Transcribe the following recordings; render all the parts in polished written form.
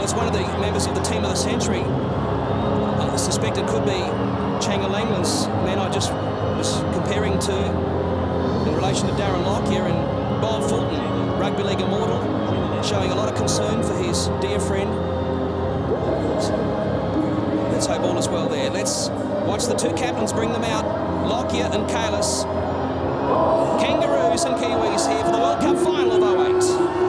Well, it's one of the members of the team of the century. I suspect it could be Changa Langland's man I just was comparing to in relation to Darren Lockyer, and Bob Fulton, rugby league immortal, showing a lot of concern for his dear friend. Let's hope all is well there. Let's watch the two captains bring them out, Lockyer and Kalis. Kangaroos and Kiwis here for the World Cup final of 08.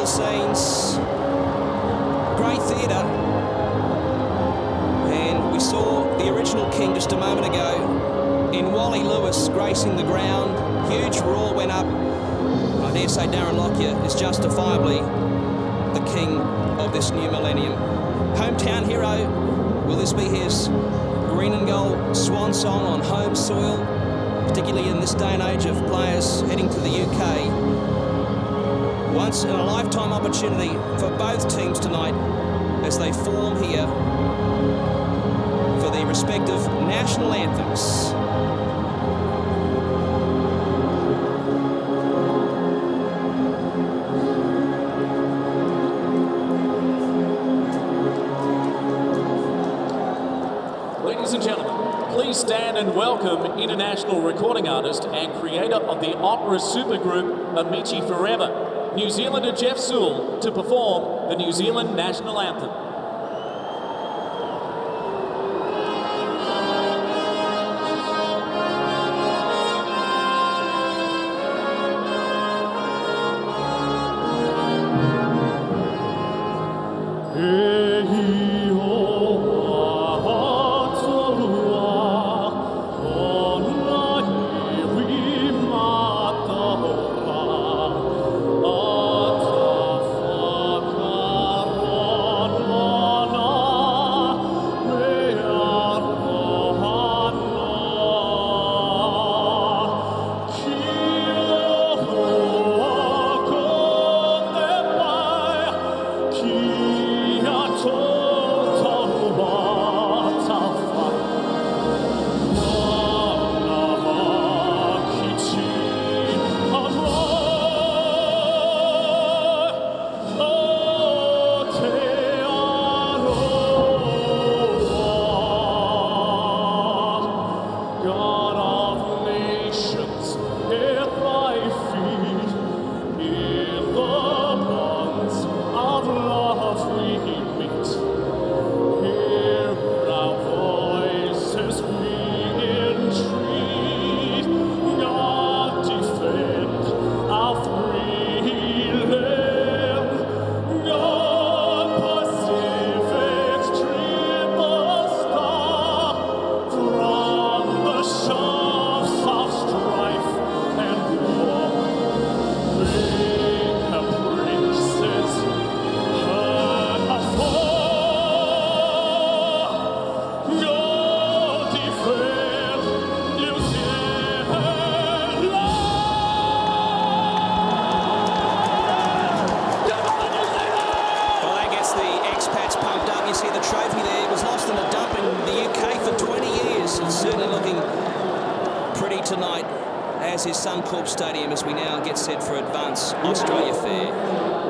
Scenes, great theatre, and we saw the original king just a moment ago in Wally Lewis gracing the ground. Huge roar went up. I dare say Darren Lockyer is justifiably the king of this new millennium. Hometown hero, will this be his green and gold swan song on home soil, particularly in this day and age of players heading to the UK? Once in a lifetime opportunity for both teams tonight as they form here for the respective national anthems. Ladies and gentlemen, please stand and welcome international recording artist and creator of the opera supergroup Amici Forever, New Zealander Jeff Sewell, to perform the New Zealand National Anthem. Tonight as is Suncorp Stadium as we now get set for Advance Australia Fair.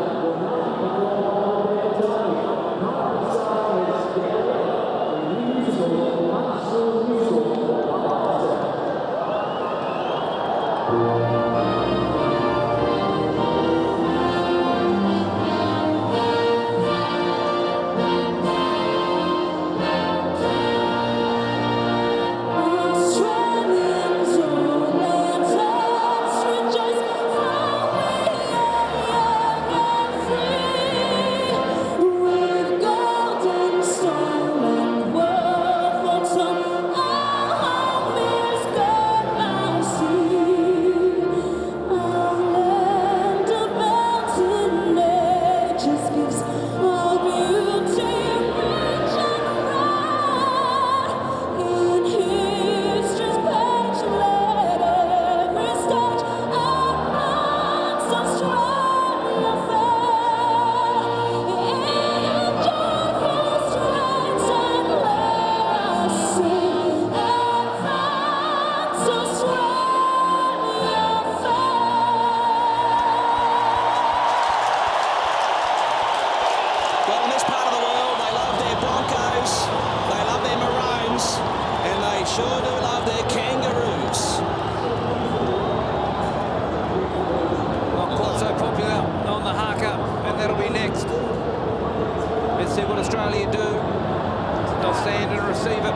receive it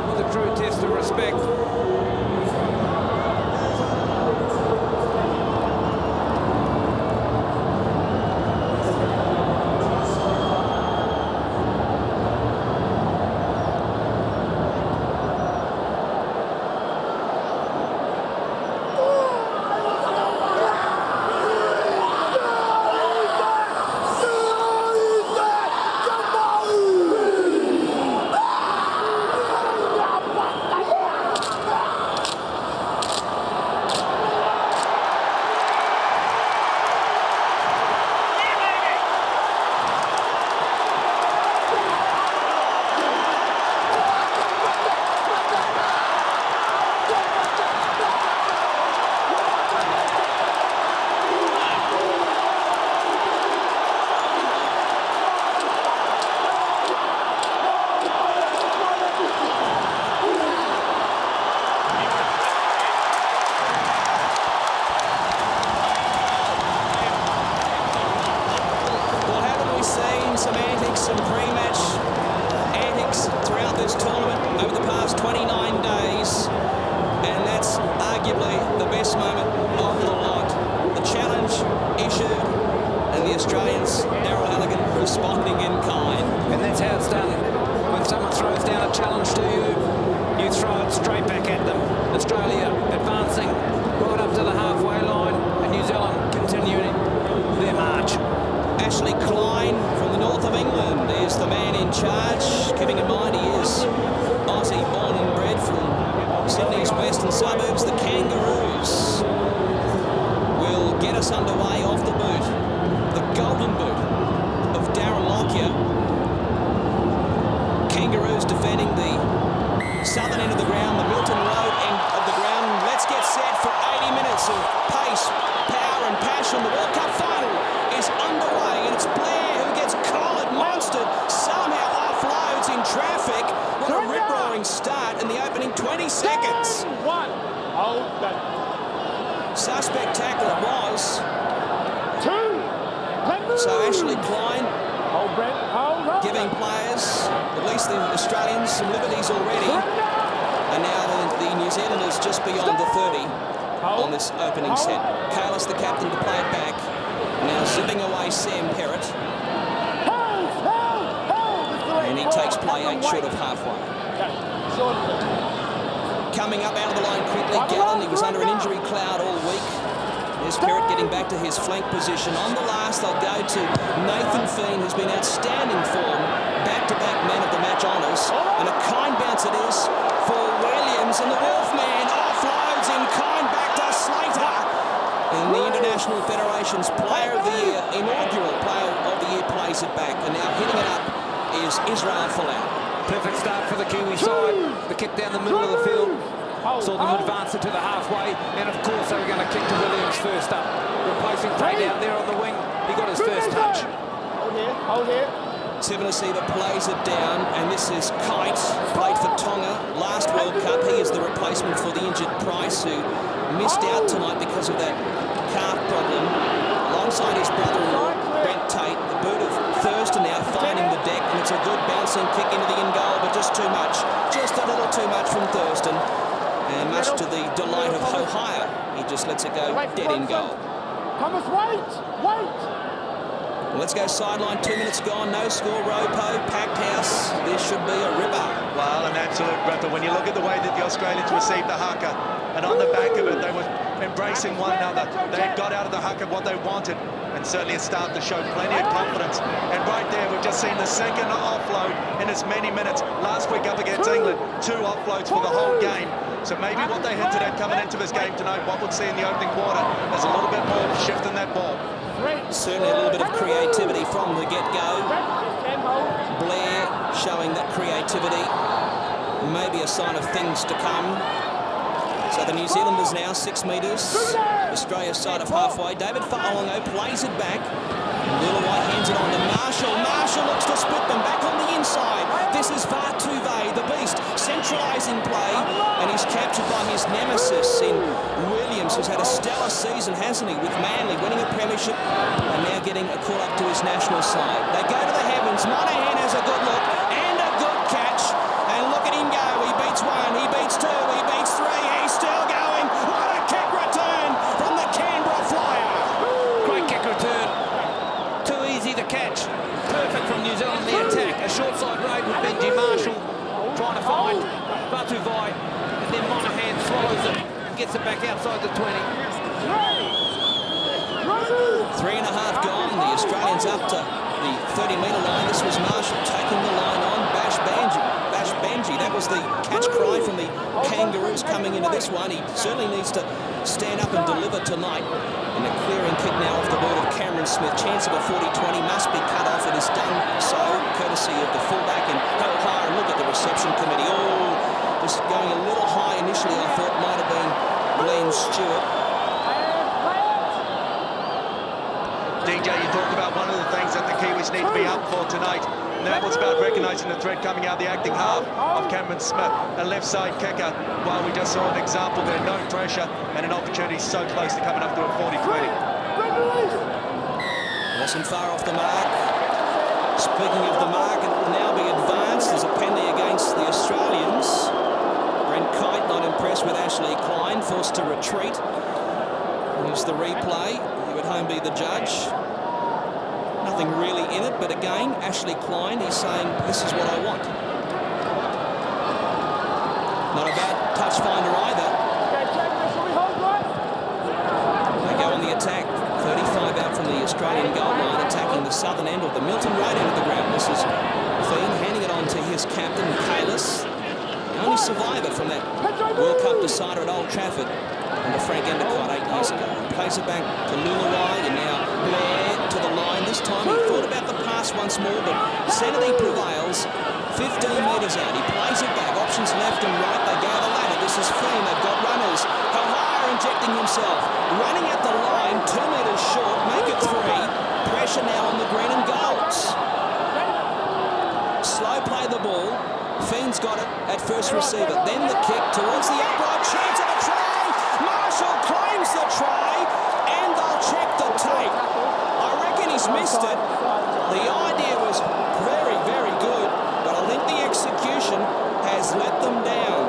with a true test of respect. Some antics, some pre-match antics throughout this tournament over the past 29 days, and that's arguably the best moment of the lot. The challenge issued, and the Australians, Daryl Halligan, responding in kind. And that's how it's done. When someone throws down a challenge to you, you throw it straight back at them. Australia advancing right up to the halfway line, and New Zealand continuing their march. Ashley Klein from the north of England is the man in charge, keeping in mind he is Aussie born and bred from Sydney's western suburbs. The Kangaroos will get us underway off the boot. The golden boot of Darren Lockyer. Kangaroos defending the southern end of the ground, the Milton Road end of the ground. Let's get set for 80 minutes of pace, power and passion. The World Cup final is underway, and it's Blair who gets collared, monstered, somehow offloads in traffic. What a rip-roaring start in the opening 20 seconds. Suspect tackle it was. So Ashley Klein giving players, at least the Australians, some liberties already. And now the New Zealanders just beyond the 30 on this opening set. Kalis, the captain, to play it back. Now zipping away Sam Perrott. And he takes play 8 short of halfway. Coming up out of the line quickly, Gallen. He was under an injury cloud all week. There's Perrott getting back to his flank position. On the last, they'll go to Nathan Feen, who's been outstanding form. Back-to-back man of the match honours. And a kind bounce it is for Williams. And the Wolfman offloads in kind back to Slater. And the International Federation's Player of the Year, inaugural Player of the Year, plays it back. And now hitting it up is Israel Folau. Perfect start for the Kiwi side. The kick down the middle of the field. Saw them advance it to the halfway. And of course they were going to kick to Williams first up. Replacing Tay down there on the wing. He got his first touch. Hold here. Sivanasiva plays it down, and this is Kite, played for Tonga last World Cup. He is the replacement for the injured Price, who missed out tonight because of that calf problem. Alongside his brother-in-law, Brent Tate, the boot of Thurston now finding the deck, and it's a good bouncing kick into the in-goal, but just too much. Just a little too much from Thurston. And much to the delight of Hohaya, he just lets it go dead in goal. Thomas, wait! Let's go sideline, 2 minutes gone, no score, Ropo, packed house. This should be a ripper. Well, an absolute ripper. When you look at the way that the Australians received the haka, and on the back of it, they were embracing one another. They had got out of the haka what they wanted, and certainly it started to show plenty of confidence. And right there, we've just seen the second offload in as many minutes. Last week up against England, 2 offloads for the whole game. So maybe what they hinted at coming into this game tonight, what we'll see in the opening quarter, is a little bit more shift in that ball. Certainly a little bit of creativity from the get-go. Blair showing that creativity. Maybe a sign of things to come. So the New Zealanders now 6 metres. Australia's side of halfway. David Fa'alongo plays it back. Little White hands it on to Marshall. Marshall looks to split them back on the inside. This is Vartuve, the beast, centralising play, and he's captured by his nemesis in Williams, who's had a stellar season, hasn't he, with Manly winning a premiership and now getting a call up to his national side. They go to the heavens. Monahan has a good look and a good catch, and look at him gets it back outside the 20. 3.5 gone. The Australians up to the 30-metre line. This was Marshall taking the line on. Bash Benji. That was the catch cry from the Kangaroos coming into this one. He certainly needs to stand up and deliver tonight. And a clearing kick now off the boot of Cameron Smith. Chance of a 40-20 must be cut off. It is done so, courtesy of the fullback. And O'Hara, look at the reception committee. Oh, just going a little high initially. I thought might have been Glenn Stewart. DJ, you talked about one of the things that the Kiwis need to be up for tonight. And that was about recognising the threat coming out the acting half of Cameron Smith, a left side kicker. While we just saw an example there, no pressure and an opportunity so close to coming up to a 40-20. Wasn't far off the mark. Speaking of the mark, it will now be advanced. There's a penalty against the Australians. Brent Kite not impressed with Ashley Klein, forced to retreat. Here's the replay. You at home be the judge. Nothing really in it, but again, Ashley Klein, he's saying, this is what I want. Not a bad touch finder either. They go on the attack. 35 out from the Australian goal line, attacking the southern end or the Milton Road end of the ground. This is Fiend handing it on to his captain, Kalis. The only survivor from that World Cup decider at Old Trafford under Frank Endicott 8 years ago. Plays it back to Luluai, and now Blair to the line. This time he thought about the pass once more, but Senedy prevails. 15 metres out, he plays it back. Options left and right, they go the ladder. This is Fiend, they've got runners. O'Hara injecting himself, running at the line, 2 metres short, make it 3. Pressure now on the green and golds. Slow play the ball. Fiend's got it at first receiver. Then the kick towards the upright, chance of a try. Marshall claims the try, and they'll check the tape. I reckon he's missed it. The idea was very, very good, but I think the execution has let them down.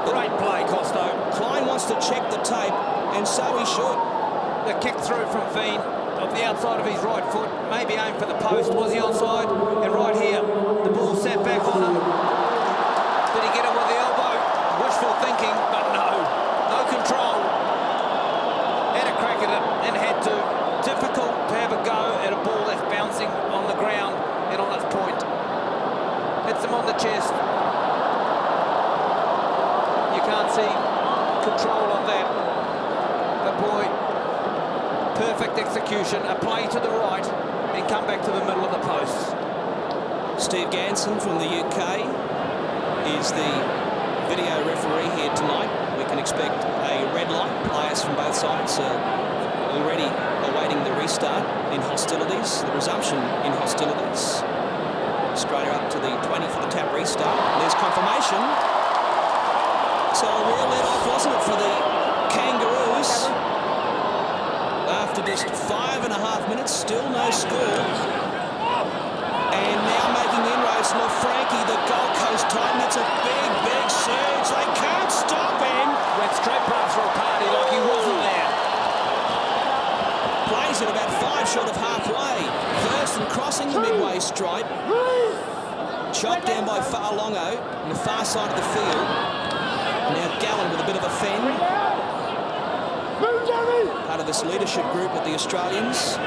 Great play, Costo. Klein wants to check the tape, and so he should. The kick through from Fiend off the outside of his right foot, maybe aimed for the post. Was he onside? And right here, the ball set back on him. Did he get it with the elbow? Wishful thinking, but no. No control. Had a crack at it and had to. Difficult to have a go at a ball that's bouncing on the ground and on its point. Hits him on the chest. You can't see control on that. But boy, perfect execution. A play to the right and come back to the middle of the post. Steve Ganson from the UK is the video referee here tonight. We can expect a red light. Players from both sides already awaiting the restart in hostilities, the resumption in hostilities. Australia up to the 20 for the tap restart. There's confirmation. So a real let-off, wasn't it, for the Kangaroos? After just 5.5 minutes, still no score. And now making inroads, LaFranchi, the Gold Coast Titan. That's a big, big surge. They can't stop him. Went straight past for a party like he wasn't there. Plays it about 5 short of halfway. Thurston crossing the midway stripe. Chopped down by Farlongo on the far side of the field. Now Gallen with a bit of a fend. Part of this leadership group at the Australians.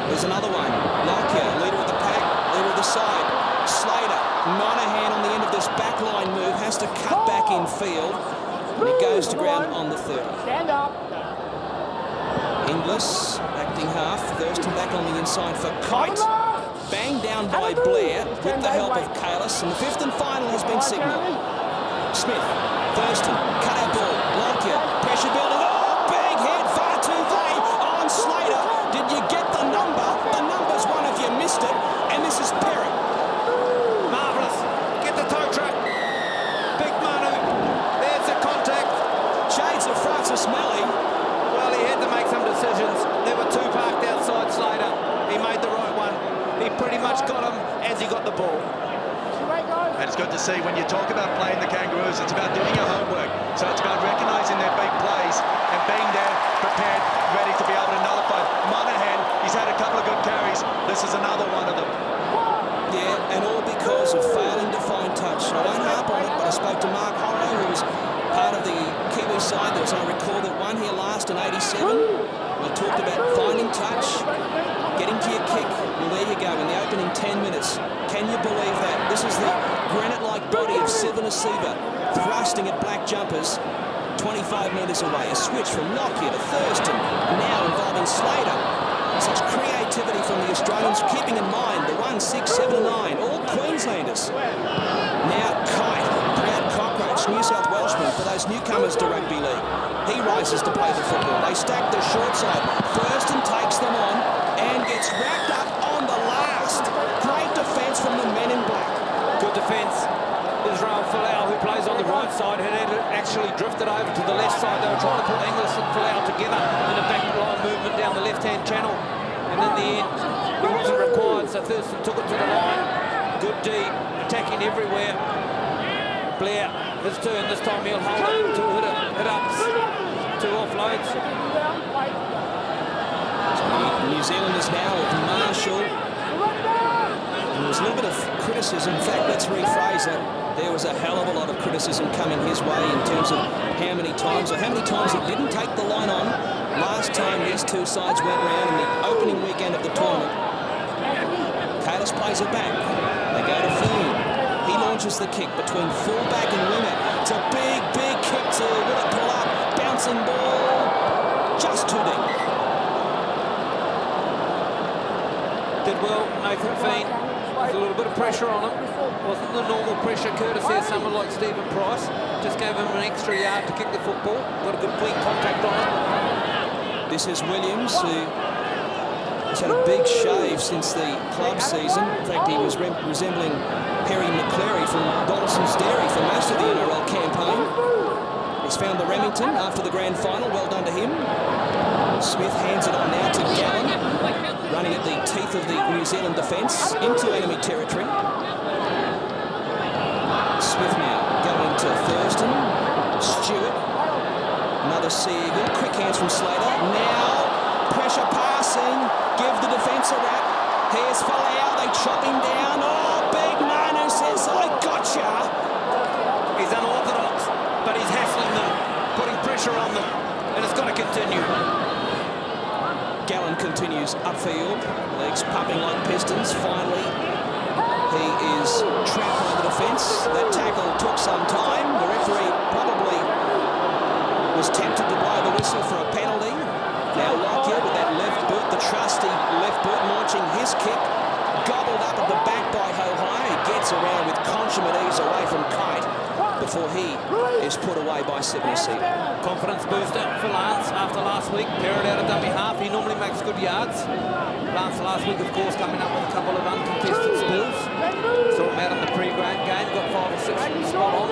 There's another one. Lockyer, leader of the pack, leader of the side. Slater, Monahan on the end of this backline move, has to cut back in field. And he goes to ground on the 30. Stand up. Inglis, acting half. Thurston back on the inside for Kite. Banged down by Blair with the help of Kalis. And the 5th and final has been signalled. Smith, Thurston, cut out ball. Lockyer, pressure building. Oh, big hit, far too late on Slater. Did you get the number? The number's one if you missed it. And this is Perry. Marvellous. Get the tow truck. Big Manu. There's the contact. Shades of Francis Melly. Well, he had to make some decisions. There were 2 parked outside Slater. He made the right one. He pretty much got him as he got the ball. And it's good to see when you talk about playing the Kangaroos, it's about doing your homework. So it's about recognising their big plays and being there, prepared, ready to be able to nullify. Monahan, he's had a couple of good carries. This is another one of them. Yeah, and all because of failing to find touch. I won't harp on it, but I spoke to Mark Horrow, who was part of the Kiwi side. There was, I recall, that one here last in 87. We talked about finding touch, getting to your kick. Well, there you go, in the opening 10 minutes. Can you believe that? This is the granite-like body of Sivana Siva thrusting at black jumpers 25 metres away. A switch from Lockyer to Thurston, now involving Slater. Such creativity from the Australians, keeping in mind the 1, 6, 7 and 9, all Queenslanders. Now Kite, proud cockroach, New South Welshman for those newcomers to rugby league. He rises to play the football. They stack the short side. Thurston takes them on and gets wrapped up on the last. Great defence from the men in black. Good defence. Israel Folau, who plays on the right side, had actually drifted over to the left side. They were trying to put Inglis and Folau together in a back line movement down the left-hand channel. And in the end, it wasn't required, so Thurston took it to the line. Good D, attacking everywhere. Blair, his turn. This time he'll hold it to hit ups. 2 offloads. New Zealanders now with Marshall. There was a little bit of criticism. In fact, let's rephrase it. There was a hell of a lot of criticism coming his way in terms of how many times he didn't take the line on last time these two sides went round in the opening weekend of the tournament. Kalis plays it back. They go to Foon. He launches the kick between fullback and winger. It's a big, big kick to will it pull up? Bouncing ball. Just too deep. Did well, Nathan Feen. There's a little bit of pressure on him. Wasn't the normal pressure courtesy of someone like Stephen Price. Just gave him an extra yard to kick the football. Got a good clean contact on him. This is Williams, who has had a big shave since the club season. In fact, he was resembling Perry McCleary from Donaldson's Dairy for most of the NRL campaign. He's found the Remington after the grand final. Well done to him. Smith hands it on now to Gallen, running at the teeth of the New Zealand defence into enemy territory. Smith now going to Thurston. Stewart. Another Sea Eagle. Quick hands from Slater. Now pressure passing. Give the defence a wrap. Here's Folau. They chop him down. Oh, big man who says, I gotcha. He's unorthodox, but he's hassling them, putting pressure on them, and it's got to continue. Gallen continues upfield, legs pumping like pistons. Finally, he is trapped by the defence. That tackle took some time. The referee probably was tempted to blow the whistle for a penalty. Now Lockyer with that left boot, the trusty left boot, launching his kick. Gobbled up at the back by Ho-Hai. He gets around with consummate ease away from Kite before he is put away by Sivana Siva. Confidence booster for Lance after last week. Parrott out of dummy half. He normally makes good yards. Lance last week, of course, coming up with a couple of uncontested spills. Saw him out in the pre-grade game. Got 5 or 6 spot on.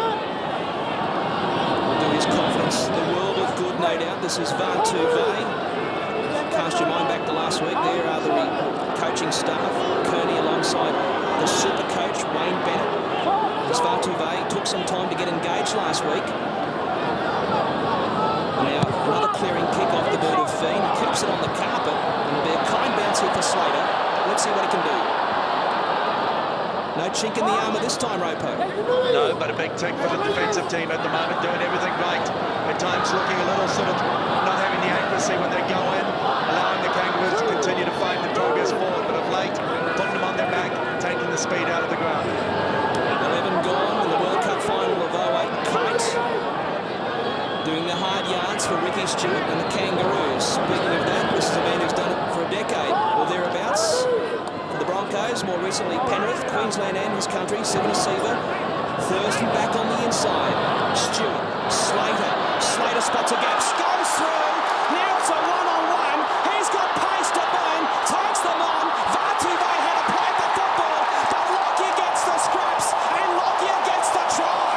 To his confidence, the world of good, no doubt. This is Vatu Vane. Cast your mind back to last week. There are the coaching staff. Kearney alongside the super coach, Wayne Bennett. As Vatu Vane took some time to get engaged last week. Now, another clearing kick off the boot of Feen. Keeps it on the carpet. And it'll be a kind bounce here for Slater. Let's see what he can do. No chink in the armour this time, Ropo. No, but a big tick for the defensive team at the moment, doing everything right. At times looking a little sort of not having the accuracy when they go in, allowing the Kangaroos to continue to find the progress forward, but of late, putting them on their back, taking the speed out of the ground. 11 gone in the World Cup final of 08. Kite doing the hard yards for Ricky Stewart and the Kangaroos. Speaking of that, this is a man who's done it for a decade or thereabouts. For the Broncos, more recently Penrith, Queensland and his country, Sivana Siva. Thurston back on the inside. Stewart, Slater. Slater spots a gap, goes through. Now it's a one-on-one. He's got pace to burn, takes them on. Vatu Vane had a play for football, but Lockyer gets the scraps and Lockyer gets the try.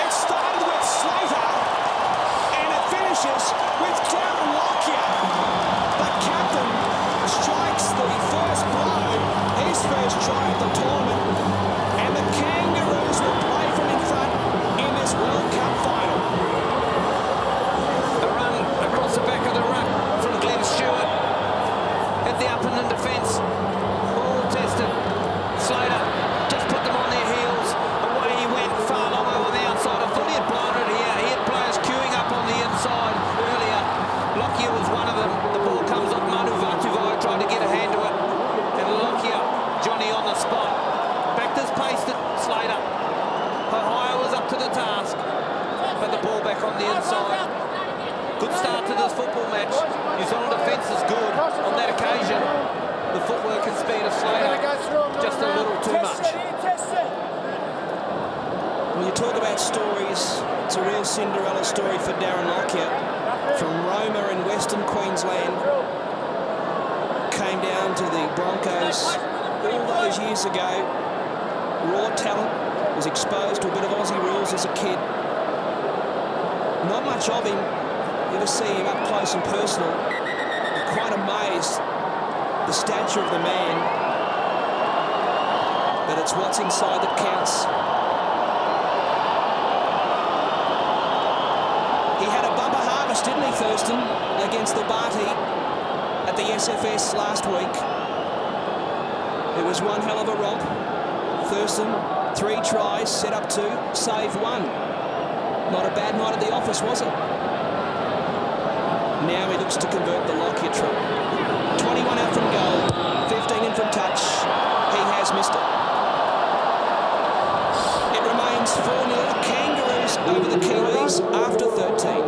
It started with Slater and it finishes with Darren Lockyer. The captain strikes the first blow, his first try of the tournament, and the Kangaroos will play from in front in this World Cup final. fullback on the inside. Good start to this football match. New Zealand defence is good. On that occasion, the footwork and speed of Slater just a little too much. When you talk about stories, it's a real Cinderella story for Darren Lockyer. From Roma in Western Queensland, came down to the Broncos all those years ago. Raw talent, was exposed to a bit of Aussie rules as a kid. Not much of him. You ever see him up close and personal. I'm quite amazed the stature of the man, that it's what's inside that counts. He had a bumper harvest, didn't he, Thurston, against the Barty at the SFS last week. It was one hell of a romp. Thurston, 3 tries, set up 2, save 1. Not a bad night at the office, was it? Now he looks to convert the Lockyer trip. 21 out from goal, 15 in from touch. He has missed it. It remains 4-0 Kangaroos over the Kiwis after 13.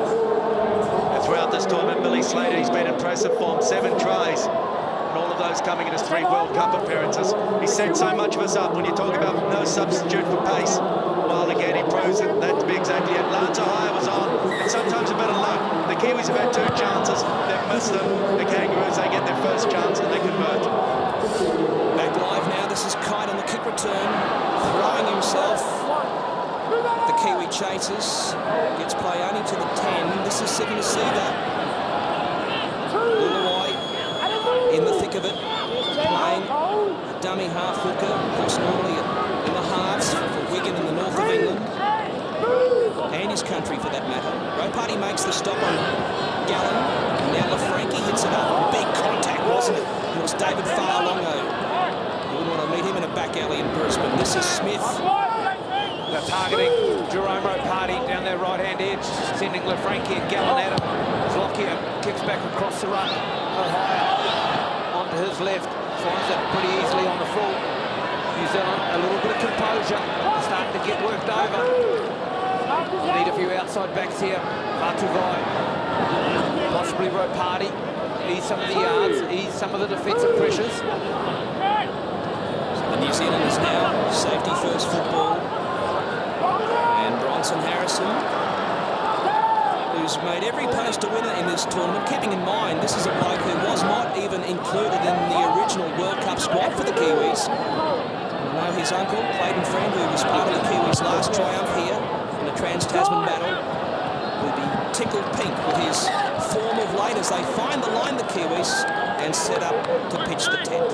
And throughout this tournament, Billy Slater, he's been impressive form, 7 tries. And all of those coming in his 3 World Cup appearances. He set so much of us up when you talk about no substitute for pace. Well, again, he proves it, that to be exactly it. Lance Ohio was on, and sometimes a bit of luck. The Kiwis have had 2 chances, they've missed them. The Kangaroos, they get their first chance and they convert. Back live now, this is Kite on the kick return, throwing himself. The Kiwi chases, gets play only to the 10. This is Sydney Seaver. Luluai in the thick of it, playing a dummy half hooker, who's normally in the halves for Wigan in the north of England, and his country for that matter. Ropati makes the stop on Gallen, and now LaFranchi hits it up. Big contact, wasn't it? It was David Fa'alongo. You wouldn't want to meet him in a back alley in Brisbane. This is Smith. They're targeting Jerome Ropati down their right-hand edge, sending LaFranchi and Gallen at him. Lockyer kicks back across the run. Ohio onto his left, finds it pretty easily on the full. New Zealand, a little bit of composure, starting to get worked over. Need a few outside backs here. Vatuvai, possibly Ropati, ease some of the yards, ease some of the defensive pressures. So the New Zealanders now, safety first football. And Bronson Harrison, who's made every post a winner in this tournament, keeping in mind this is a bloke who was not even included in the original World Cup squad for the Kiwis. Now his uncle, Clayton Friend, who was part of the Kiwis' last triumph here in the Trans-Tasman battle, will be tickled pink with his form of late as they find the line, the Kiwis, and set up to pitch the tent.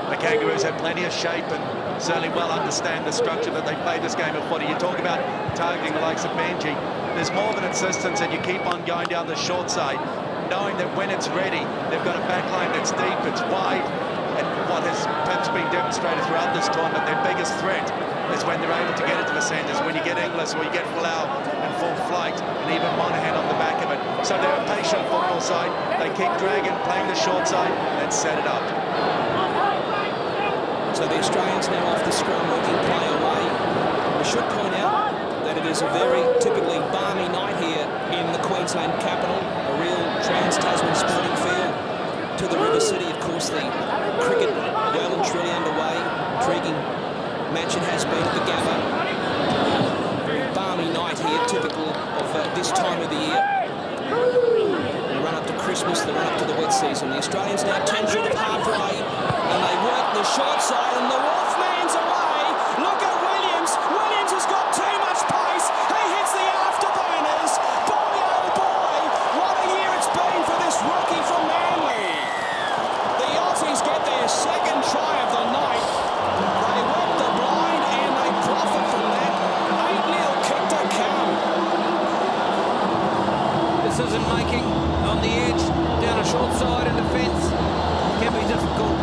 The Kangaroos have plenty of shape and certainly well understand the structure that they play this game of footy. You talk about targeting the likes of Benji. There's more of an insistence, and you keep on going down the short side, knowing that when it's ready, they've got a back line that's deep, it's wide, and what has perhaps been demonstrated throughout this tournament, their biggest threat is when they're able to get into the centres, when you get Inglis or you get Folau and full flight, and even Monahan on the back of it. So they're a patient football side. They keep dragging, playing the short side, and set it up. So the Australians now off the scrum, working play away. We should point out that it is a very typically balmy night here in the Queensland capital, a real Trans-Tasman sporting field to the River City. Of course, the cricket well and truly underway. Intriguing match it has been at the Gabba. Very balmy night here, typical of this time of the year. The run up to Christmas, the run up to the wet season. The Australians now 10 short of halfway, and they work the short side, and the Wolfman's away. Look at Williams. Williams has got too much pace. He hits the afterburners. Boy, oh boy, what a year it's been for this rookie from Manly. The Aussies get their second try of the night. They wet the blind, and they profit from that. 8-0 kick to come. Decision-making on the edge, down a short side in defence, can be difficult.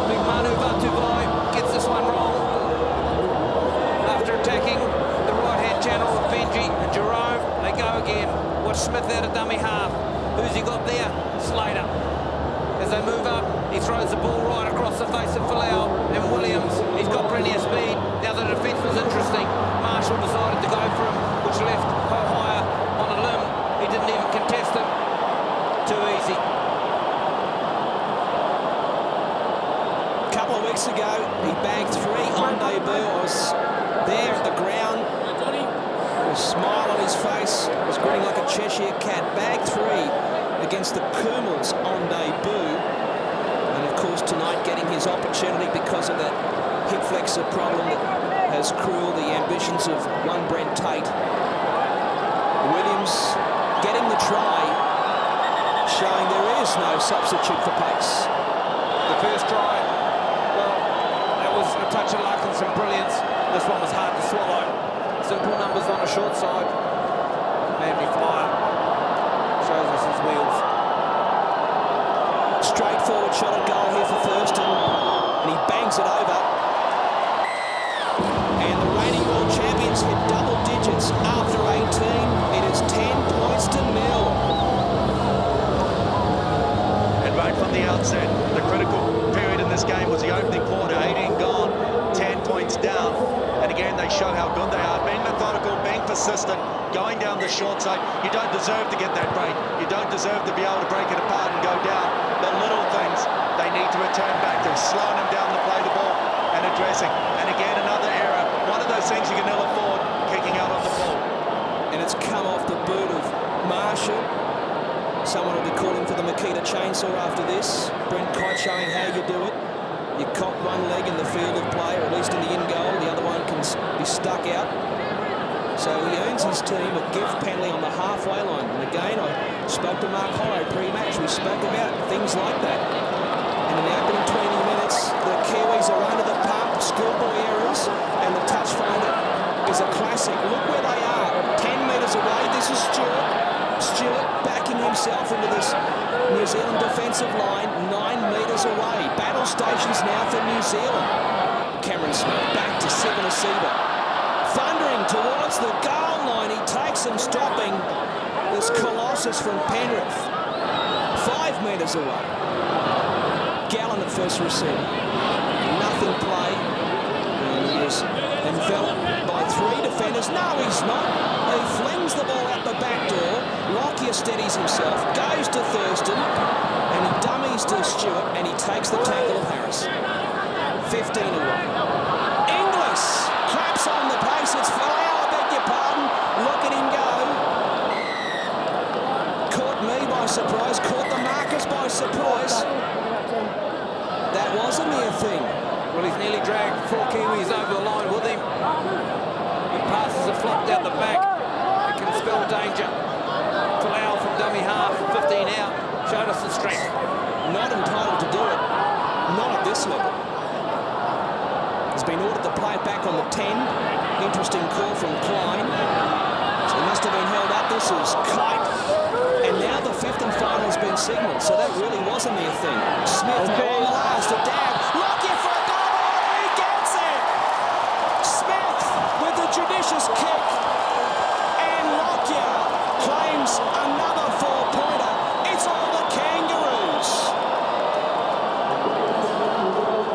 Big Manu Vatuvai gets this one wrong. After attacking the right-hand channel of Benji and Jerome, they go again. Watch Smith out of dummy half. Who's he got there? Slater. As they move up, he throws the ball right across the face of Folau and Williams. He's got plenty of speed. Now the defence was interesting. Marshall decided to go for him, which left his face was grinning like a Cheshire cat. Bag 3 against the Kumals on debut. And of course tonight getting his opportunity because of that hip flexor problem that has cruelled the ambitions of one Brent Tate. Williams getting the try, showing there is no substitute for pace. The first try, well, that was a touch of luck and some brilliance. This one was hard to swallow. Simple numbers on the short side. Manly flyer shows us his wheels. Straightforward shot at goal here for Thurston, and he bangs it over. And the reigning world champions hit double digits after 18. It is 10 points to 0. And right from the outset, the critical period in this game was the opening quarter. 18 gone, 10 points down. And again, they show how good they are. Being methodical, being persistent, going down the short side. You don't deserve to get that break. You don't deserve to be able to break it apart and go down. The little things they need to return back to, slowing them down to play the ball and addressing. And again, another error. One of those things you can ill afford, kicking out on the ball. And it's come off the boot of Marshall. Someone will be calling for the Makita chainsaw after this. Brent Kite showing how you do it. You cock one leg in the field of play, or at least in the in goal. The other one can be stuck out. So he earns his team a gift penalty on the halfway line. And again, I spoke to Mark Hollow pre-match. We spoke about things like that. And in the opening 20 minutes, the Kiwis are under the pump, schoolboy errors, and the touch finder is a classic. Look where they are, 10 metres away. This is Stewart. Stewart backing himself into this New Zealand defensive line, 9 metres away. Battle stations now for New Zealand. Cameron Smith back to Sivanasiva. Thundering towards the goal line. He takes him stopping this Colossus from Penrith. 5 metres away. Gallen at first receiver. Nothing play. And he is enveloped by 3 defenders. No, he's not. He flings the ball out the back door. Lockyer steadies himself, goes to Thurston, and he dummies to Stewart, and he takes the tackle of Harris. 15 away. Inglis claps on the pace. It's Folau, I beg your pardon. Look at him go. Caught me by surprise, caught the Marcus by surprise. That was a near thing. Well, he's nearly dragged 4 Kiwis over the line with him. He passes a flop down the back. It can spell danger. Folau from dummy half, 15 out. Showed us the strength. Not entitled to do it. Not at this level. He's been ordered to play it back on the 10. Interesting call from Klein. So he must have been held up. This is Kite. And now the 5th and final has been signalled. So that really was a near thing. Smith on the last, a dab. Lockyer for a goal. He gets it. Smith with a judicious kick. And Lockyer claims another 4-pointer. It's all the Kangaroos.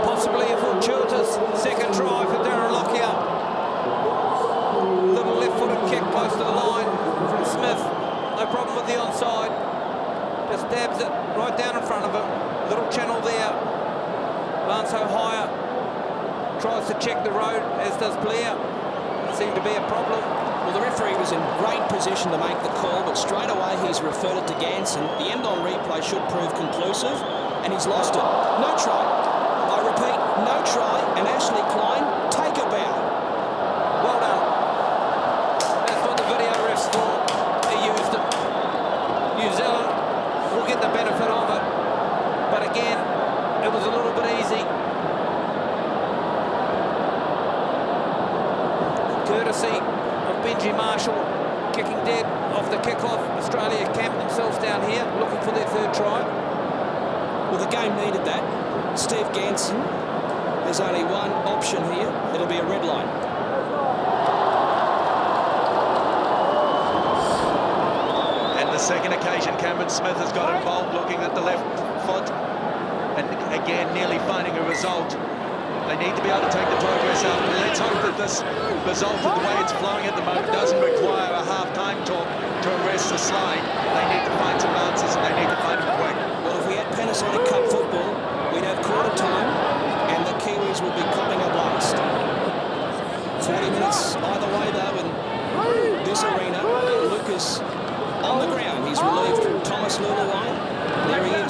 Possibly a fortuitous second try for Darren Lockyer. Little left-footed kick close to the line from Smith. No problem with the onside. Just dabs it right down in front of him. Little channel there. Lanso higher. Tries to check the road, as does Blair. Seemed to be a problem. Well, the referee was in great position to make the call, but straight away he's referred it to Ganson. The end on replay should prove conclusive, and he's lost it. No try. I repeat, no try, and Ashley Klein, take a bow. Well done. That's what the video ref's for. He used it. New Zealand will get the benefit of it. But again, it was a little bit easy. Courtesy of Benji Marshall, kicking dead off the kickoff. Australia camped themselves down here, looking for their 3rd try. Well, the game needed that. Steve Ganson, there's only one option here. It'll be a red line. And the second occasion, Cameron Smith has got involved, looking at the left foot, and again, nearly finding a result. They need to be able to take the progress out. And let's hope that this result, of the way it's flowing at the moment, doesn't require a half-time talk to arrest the slide. They need to find some answers, and they need to find them quick. Well, if we had Panasonic Cup football, we'd have quarter time, and the Kiwis would be copping a blast. 40 minutes either way, though, in this arena.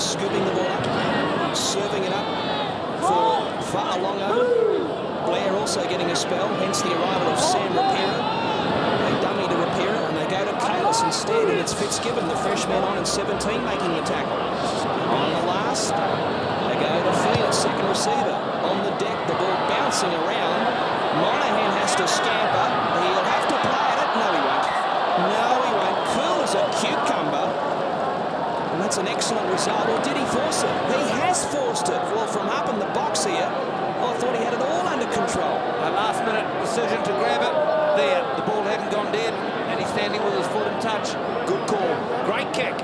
scooping the ball up, serving it up for Fa'alongo. Blair also getting a spell, hence the arrival of Sam Rapira. They dummy to Rapira and they go to Kalis instead, and it's Fitzgibbon, the freshman on in 17, making the tackle. On the last, they go to Phoenix, second receiver. On the deck, the ball bouncing around. Monahan has to scamper. He'll have to play at it. No, he won't. No, he won't. Cool as a cucumber. And that's an excellent result. Or did he force it? He has forced it. Well, from up in the box here, I thought he had it all under control. A last-minute decision to grab it. There, the ball hadn't gone dead, and he's standing with his foot in touch. Good call. Great kick.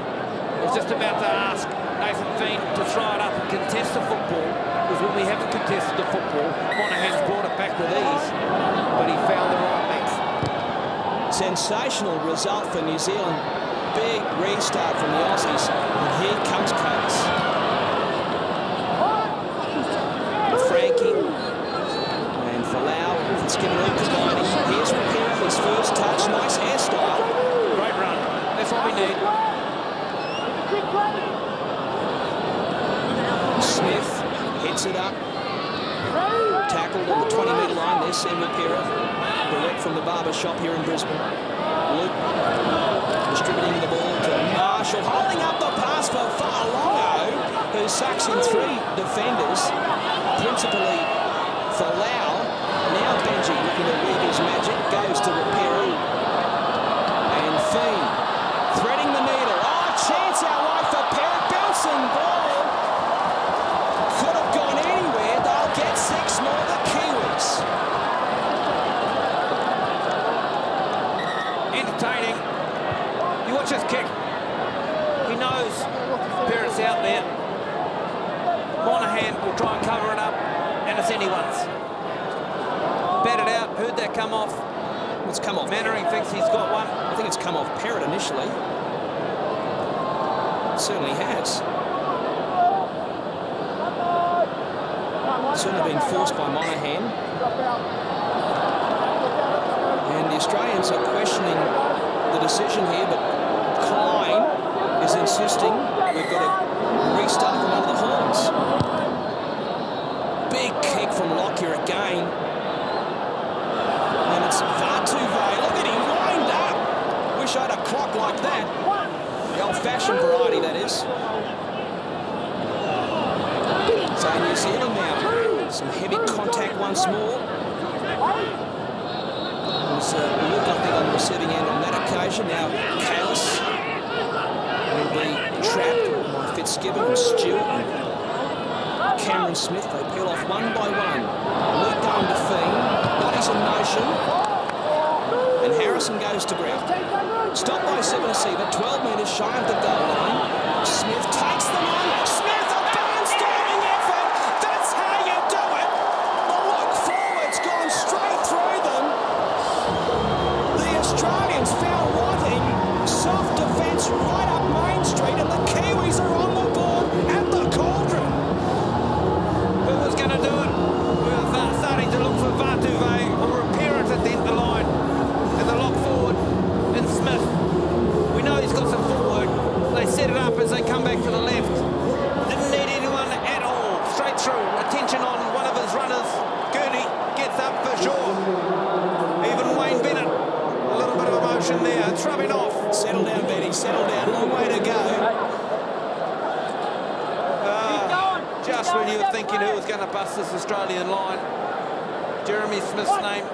Was just about to ask Nathan Feen to throw it up and contest the football, because when we haven't contested the football, Monahan's brought it back with ease, but he found the right length. Sensational result for New Zealand. Big restart from the Aussies, and here comes Kalis. Frankie and Folau, Fitzgibbon all combining. Here's Rapira, his first touch, nice hairstyle. Great run. That's what we need. Smith hits it up. Tackled on the 20-metre line. There's Sam Rapira, direct from the barber shop here in Brisbane. Luke distributing the ball to Marshall, holding up the pass for Fa'alongo, who sucks in three defenders, principally Folau. Now Benji looking to weave his magic, goes to Rapira. And Feen threading the needle. Oh, chance out wide for Perrott, bouncing ball. Could have gone anywhere. They'll get 6 more, the Kiwis. Entertaining. You watch his kick. He knows Perrett's out there. Monahan will try and cover it up, and it's anyone's. Batted out, heard that come off. It's come off. Mannering thinks he's got one. I think it's come off Perrott initially. It certainly has. Certainly been forced by Monahan. And the Australians are questioning the decision here, but Klein is insisting we've got to restart from under the horns. Big kick from Lockyer again. And it's Vartuve. Look at him wind up. Wish I had a clock like that. The old-fashioned variety, that is. So New Zealand now, some heavy contact once more. There's Luke, I think, on the receiving end on that occasion. Now Kalis will be trapped by Fitzgibbon and Stewart and Cameron Smith. They peel off one by one. Luke going to Feen. Bodies in motion. And Harrison goes to ground. Stopped by Sevenasiva, 12 metres shy of the goal line. Smith takes them on. Smith, a barnstorming effort. That's how you do it. The look forward's gone straight through them. The Australians found wanting. Soft defence right up Main Street, and the Kiwis are on the board at the Cauldron. Who was going to do it? We were starting to look for Vartuve or Rapira at the end of the line. And the lock forward and Smith. We know he's got some footwork. They set it up as they come back to the left. Didn't need anyone at all. Straight through. Attention on one of his runners. Gurney gets up for sure. Even Wayne Bennett. A little bit of emotion there. It's rubbing off. Settle down, Benny. Settle down. Long way to go. Just when you were thinking who was going to bust this Australian line, Jeremy Smith's name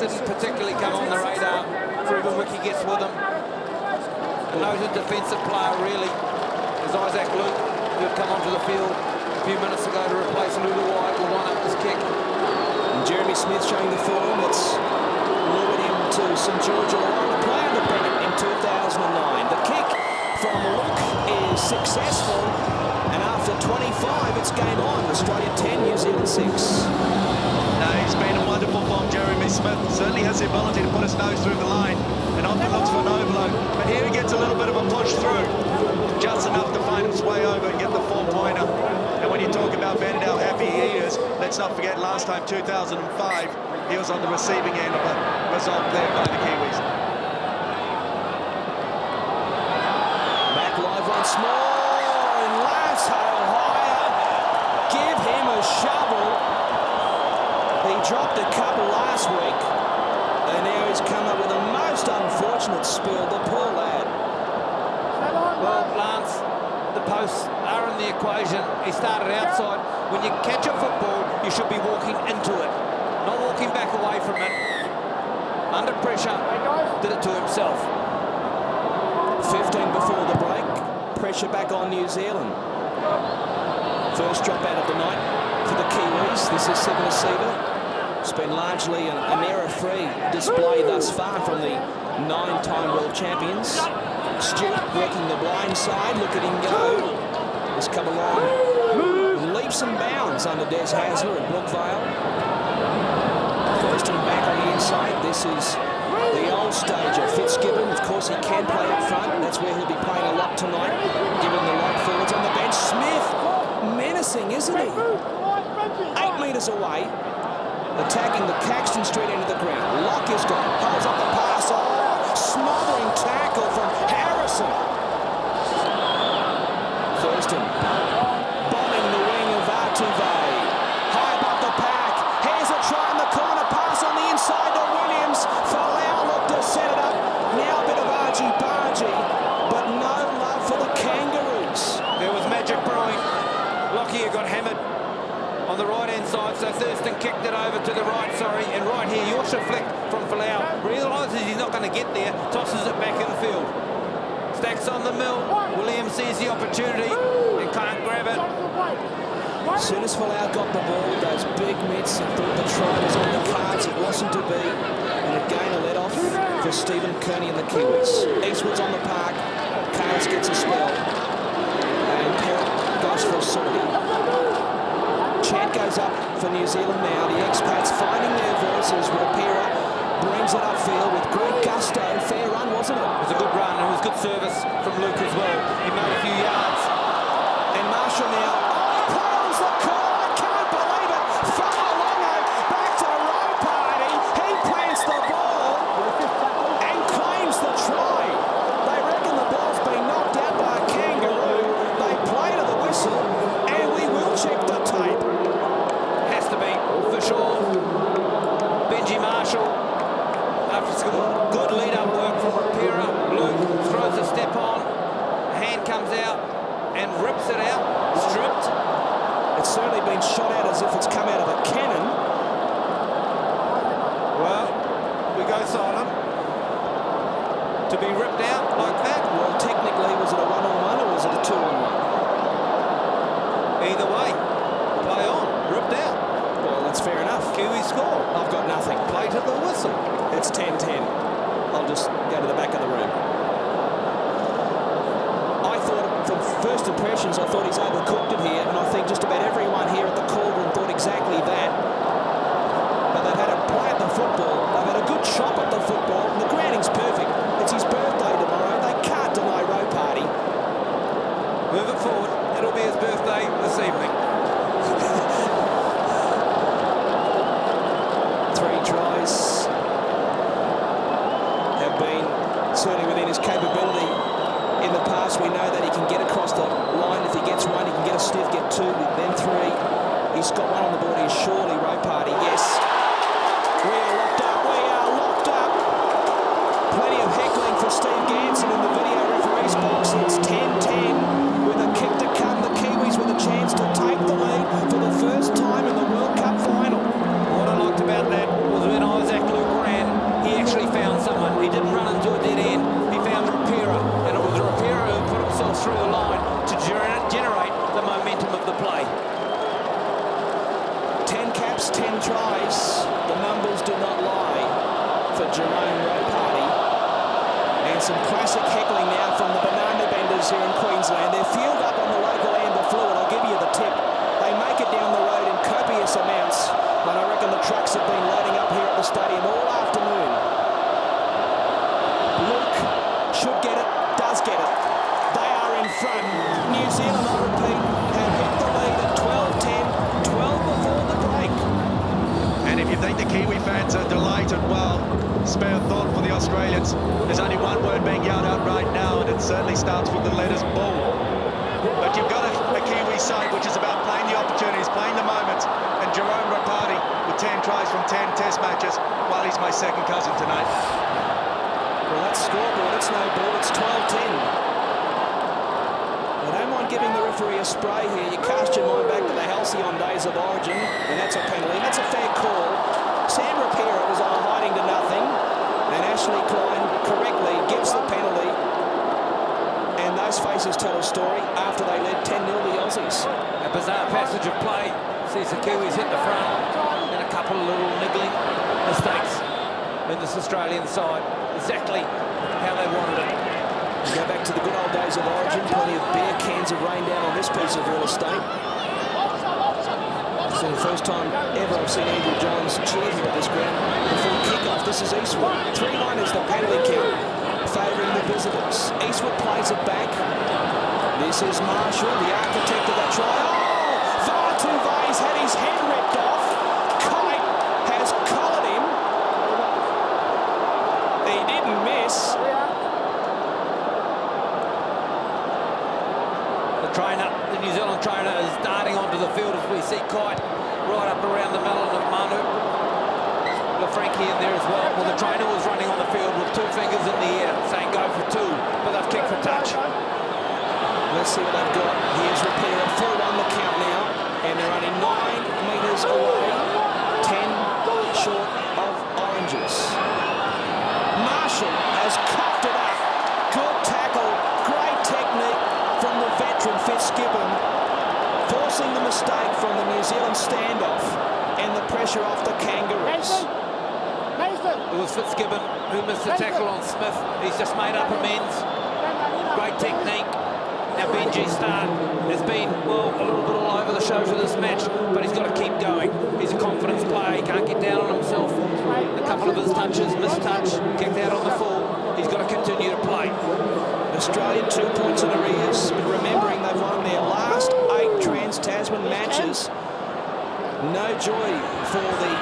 didn't particularly come on the radar. Ruben Wiki gets with him. A noted defensive player, really, is Isaac Luke, who had come onto the field a few minutes ago to replace Lulu White with one up his kick. And Jeremy Smith showing the form that's lured him to St George Illawarra to play under Bennett in 2009. The kick from Luke is successful, and after 25, it's game on. Australia 10, New Zealand 6. No, he's been a wonderful form, Jeremy Smith. Certainly has the ability to put his nose through the line and often looks for an overload. But here he gets a little bit of a push through, just enough to find his way over and get the 4-pointer. And when you talk about Bennett, how happy he is, let's not forget last time, 2005, he was on the receiving end of a result there by the Kiwis. Back live once more, and Lance spill, the poor lad. Well, Lance, the posts are in the equation. He started outside. When you catch a football, you should be walking into it, not walking back away from it. Under pressure, did it to himself. 15 before the break. Pressure back on New Zealand. First drop out of the night for the Kiwis. This is Seven Asiva. It's been largely an error-free display thus far from the 9-time world champions. Stewart working the blind side. Look at him go. He's come along leaps and bounds under Des Hasler at Brookvale. First and back on the inside. This is the old stager, Fitzgibbon. Of course, he can play up front. That's where he'll be playing a lot tonight, given the light forwards on the bench. Smith, menacing, isn't he? 8 metres away, attacking the Caxton Street end of the ground. Lock is gone, holds up the pass. Oh, smothering tackle from Harrison. Thurston, bombing the wing of Artuve. High above the pack. Here's a try in the corner. Pass on the inside to Williams. Folau looked to set it up. Now a bit of argy-bargy, but no love for the Kangaroos. There was magic brewing. Lockyer got hammered on the right-hand side, so Thurston kicked it over to the right, and right here, Yorshire flick from Folau. Realises he's not going to get there, tosses it back in the field. Stacks on the mill. Williams sees the opportunity and can't grab it. As soon as Folau got the ball, those big mitts, and thought the try was on the cards. It wasn't to be. And again, a let-off for Stephen Kearney and the Kiwis. Eastwood's on the park. Cards gets a spell. And Perrott goes for a sortie. Chant goes up for New Zealand now. The expats finding their voices. Rapira brings it upfield with great gusto. Fair run, wasn't it? It was a good run. It was good service from Luke as well. He made a few yards. And Marshall now. Oh, he pulls the call. I can't believe it. Fa'alongo back to Rowe Party. He plants the ball and claims the try. They reckon the ball's been knocked out by a kangaroo. They play to the whistle, and we will check the tape. Has to be, for sure. Benji Marshall, after some good lead-up work from Rapira, Luke throws a step on, hand comes out and rips it out, stripped. It's certainly been shot out as if it's come out of a cannon. Well, we go silent. To be ripped out like that? Well, technically, was it a one-on-one or was it a two-on-one? Either way, play on, ripped out. Well, that's fair enough. Kiwi score. I've got nothing. Play to the whistle. It's 10-10. I'll just go to the back of the room. I thought, from first impressions, I thought he's overcooked it here, and I think just about everyone here at the cauldron thought exactly that. But they've had a play at the football. They've had a good chop at the football. The grounding's perfect. It's his birthday tomorrow. They can't deny Rowe Party. Move it forward. It'll be his birthday this evening. 3 tries have been certainly within his capability. In the past, we know that he can get across the line. If he gets one, he can get a stiff, get 2, then 3. He's got one on the board here, surely, Rowe Party. Yes. We are locked up. We are locked up. Plenty of heckling for Steve Ganson in the video referee's box. It's 10-10 with a kick to come. The Kiwis with a chance to take the lead for the first time in the World Cup final. What I liked about that was when Isaac Luke ran, he actually found someone. He didn't run into a dead end. He found Rapira, and it was Rapira who put himself through the line to generate the momentum of the play. 10 caps, 10 tries. The numbers do not lie for Jerome Rowe Party. And some classic heckling now from the banana benders here in Queensland. They're fueled up on the local amber fluid. I'll give you the tip. They make it down the road in copious amounts. And I reckon the trucks have been loading up here at the stadium all afternoon. Luke should get it, does get it. They are in front. New Zealand, I repeat, have hit the lead at 12-10, 12 before the break. And if you think the Kiwi fans are delighted, well, spare thought for the Australians. There's only one word being yelled out right now, and it certainly starts with the letters bull. But you've got a Kiwi side which is about playing the opportunities, playing the moments, and Jerome Rapati with 10 tries from 10 test matches, well, he's my second cousin tonight. Well, that scoreboard. It's no ball. It's 12-10. I don't mind giving the referee a spray here. You cast your mind back to the halcyon days of Origin, and that's a penalty. That's a fair call. Sam Rapira was on hiding to nothing, and Ashley Klein correctly gives the penalty. And those faces tell a story after they led 10-0 the Aussies. A bizarre passage of play. Sees the Kiwis hit the front, and a couple of little niggling mistakes in this Australian side. Exactly how they wanted it. Go back to the good old days of Origin. Plenty of beer cans have rained down on this piece of real estate. It's the first time ever I've seen Andrew Johns cheer here at this ground before kick-off. This is Eastwood. 3-1 is the penalty count, favouring the visitors. Eastwood plays it back. This is Marshall, the architect of that try. Oh! Vartuvai's had his head ripped off. Kite has collared him. He didn't miss. The trainer, the New Zealand trainer, is darting onto the field as we see Kite right up around the melon of Manu. Got Frankie in there as well. Well, the trainer was running on the field with 2 fingers in the air, saying go for 2, but they've kicked for touch. Let's see what they've got. Here's Rapira, 4-1 the count now, and they're only 9 metres away, 10 short of oranges. Marshall has coughed it up. Good tackle, great technique from the veteran Fitzgibbon, forcing the mistake from the New Zealand standoff and the pressure off the Kangaroos. It was Fitzgibbon who missed the tackle on Smith. He's just made up amends. Great technique. Now Benji Starr has been, well, a little bit all over the show for this match, but he's got to keep going. He's a confidence player. He can't get down on himself. A couple of his touches, missed touch, kicked out on the full. He's got to continue to play. Australia 2 points in arrears, but remembering they've won their last 8 Trans-Tasman matches. No joy for the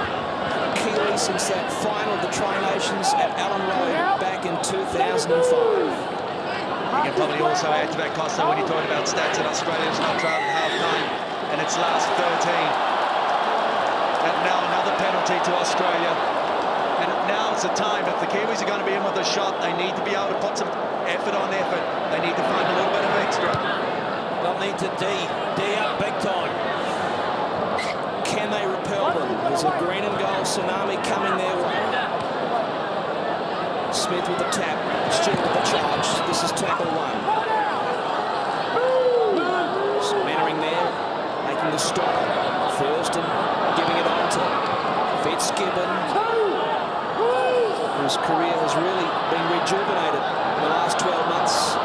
Kiwis since that final of the Tri-Nations at Allen Road back in 2005. You can probably also add to that, Costa, when you talk about stats, that Australia's not trailed at half-time, and it's last 13. And now another penalty to Australia. And now is the time. If the Kiwis are going to be in with a shot, they need to be able to put some effort on effort. They need to find a little bit of extra. They'll need to D up big time. Can they repel them? There's a green and gold tsunami coming their way. Smith with the tap, Stewart with the charge. This is tackle 1. Mannering there, making the stop. Thurston giving it on to Fitzgibbon, whose career has really been rejuvenated in the last 12 months.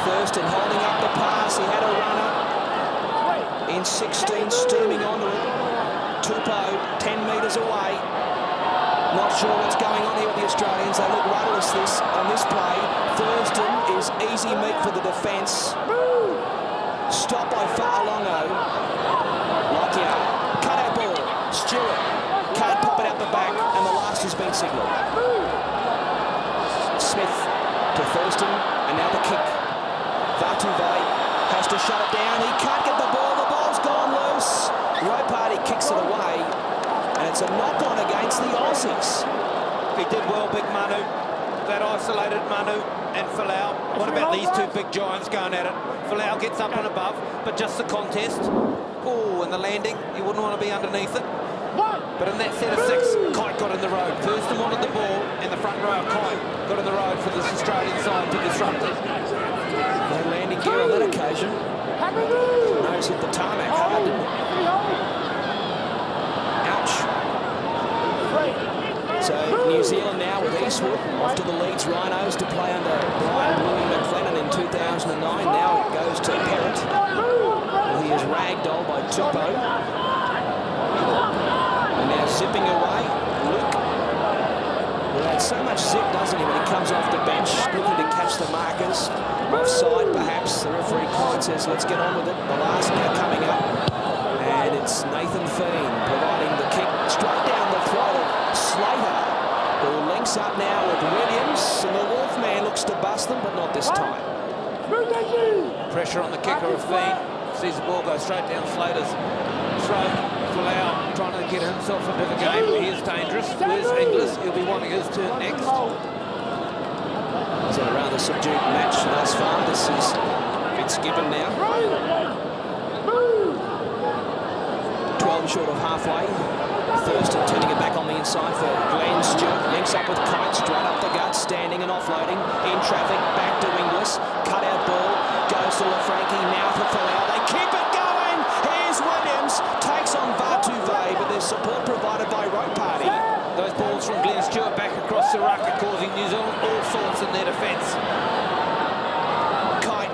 Thurston holding up the pass. He had a runner in 16, steaming onto it. Tupou 10 metres away. Not sure what's going on here with the Australians. They look rudderless on this play. Thurston is easy meat for the defence. Stop by Fa'alongo. Lockyer. Cut out ball. Stewart. Can't pop it out the back, and the last has been signalled. Smith to Thurston, and now the kick. Vartuvai has to shut it down. He can't get the ball. The ball's gone loose. Ropati kicks it away. And it's a knock-on against the Aussies. He did well, big Manu. That isolated Manu and Folau. What about these 2 big giants going at it? Folau gets up and above, but just the contest. Oh, and the landing, you wouldn't want to be underneath it. But in that set of 6, Kite got in the road. Thurston wanted the ball in the front row. Kite got in the road for this Australian side to disrupt it. No landing gear on that occasion. Nose hit the tarmac hard, didn't it? Ouch. So New Zealand now with Eastwood off to the Leeds Rhinos to play under Brian Bluey McLennan in 2009. Now it goes to Perrott. Well, he is ragdolled by Tupou. And now zipping away, Luke. Well, had so much zip, doesn't he, when he comes off the bench, looking to catch the markers. Offside, perhaps. The referee Klein says, let's get on with it. The last now coming up. And it's Nathan Feen providing the kick straight down the throat of Slater, who links up now with Williams. And the Wolfman looks to bust them, but not this time. Pressure on the kicker of Feen. Sees the ball go straight down Slater's throat. Folau trying to get himself into the game. He is dangerous. Where's Inglis? He'll be wanting his turn next. It's a rather subdued match thus far. This is Fitzgibbon now. 12 short of halfway. Thurston turning it back on the inside for Glenn Stewart. Links up with Kite, straight up the gut, standing and offloading. In traffic, back to Inglis. Cut out ball, goes to Lafranchi, now for Folau. They keep it going. Here's Williams, takes on Vartuve, but there's support provided by Rope Party. Those balls from Glenn Stewart back across the ruck are causing New Zealand all sorts in their defence. Kite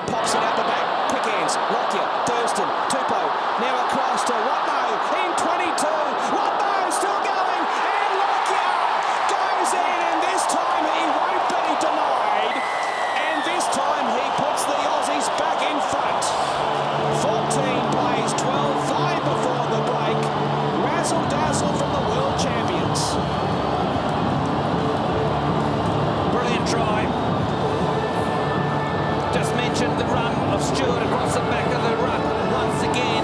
pops it out the back. Quick hands. Lockyer, Thurston, Tupou. Now across to Watmo in 22. Watmo still going. And Lockyer goes in. And this time he won't be denied. And this time he puts the Aussies back in front. 14 plays, 12-5 before the break. Razzle dazzle from the world champions. Brilliant try. Just mentioned the run of Stewart across the back of the ruck once again.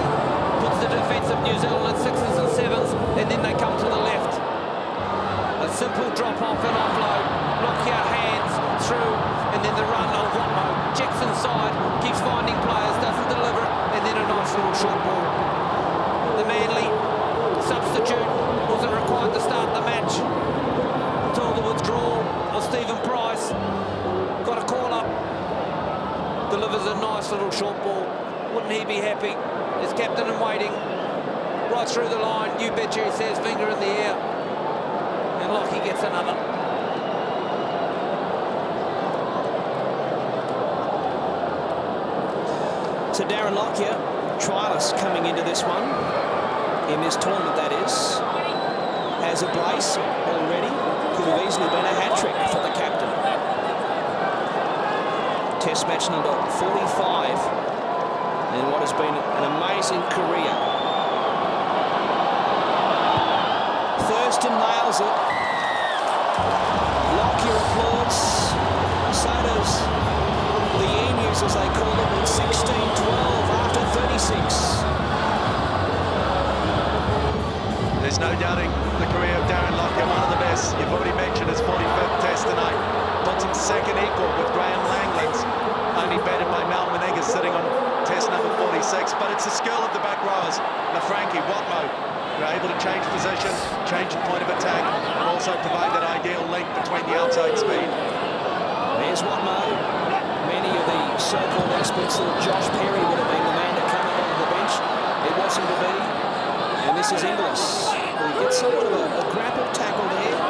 Puts the defence of New Zealand at 6s and 7s, and then they come to the left. A simple drop-off and offload. Lockyer hands through, and then the run of Watmo. Checks inside, keeps finding players, doesn't deliver it, and then a nice little short ball. The Manly substitute wasn't required to start the match until the withdrawal of Stephen Price. Got a call up. Delivers a nice little short ball. Wouldn't he be happy? His captain in waiting. Right through the line. You betcha, he says, finger in the air. And Lockie gets another. So Darren Lockyer, trialist coming into this one, in this tournament that is, has a brace already. Could have easily been a hat-trick for the captain. Test match number 45 in what has been an amazing career. Thurston nails it. Lockyer applauds. So does the Emus, as they call it, with 16-12 after 36. There's no doubting the career of Darren Lockyer, one of the best. You've already mentioned his 45th test tonight. Puts him second equal with Graham Langlands, only batted by Mal Menegas sitting on test number 46. But it's the skill of the back rowers. Lafranchi, Watmo, who are able to change position, change the point of attack, and also provide that ideal link between the outside speed. There's Watmo. Many of the so-called experts thought Josh Perry would have been the man to come up on the bench. It wasn't to be. And this is Inglis. We get somewhat of a grapple tackle there.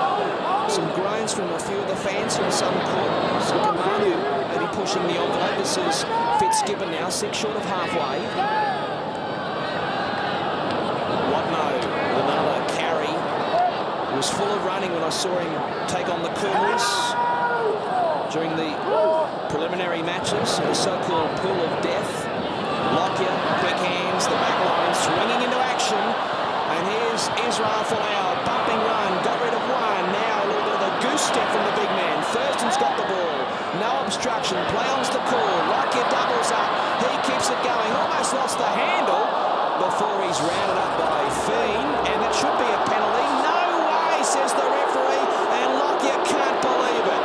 Some groans from a few of the fans here in Southern Court. Sukamanu maybe pushing the envelope. This is Fitzgibbon now, 6 short of halfway. Watmo, another carry. He was full of running when I saw him take on the Coolers during the preliminary matches in the so-called pool of death. Lockyer, quick hands, the back line swinging into action. And here's Israel Folau, bumping run, got rid of one. Now a little bit of a goose step from the big man. Thurston's got the ball. No obstruction, play on's the call. Lockyer doubles up, he keeps it going. Almost lost the handle before he's rounded up by Fiend. And that should be a penalty. No way, says the referee. And Lockyer can't believe it.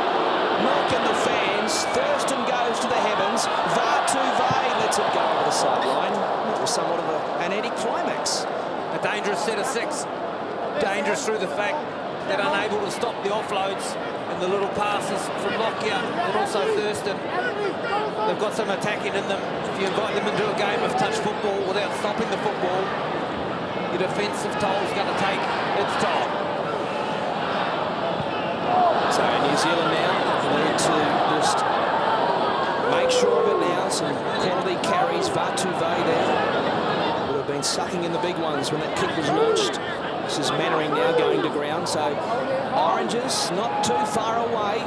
Milking the fans. Thurston goes to the heavens. Vartuve lets it go over the sideline. It was somewhat of an anticlimax. A dangerous set of 6. Dangerous through the fact that unable to stop the offloads and the little passes from Lockyer and also Thurston. They've got some attacking in them. If you invite them into a game of touch football without stopping the football, your defensive toll's going to take its toll. So New Zealand now need to just make sure of it now. Some quality carries. Vartuve there would have been sucking in the big ones when that kick was launched. This is Mannering now going to ground. So Oranges not too far away.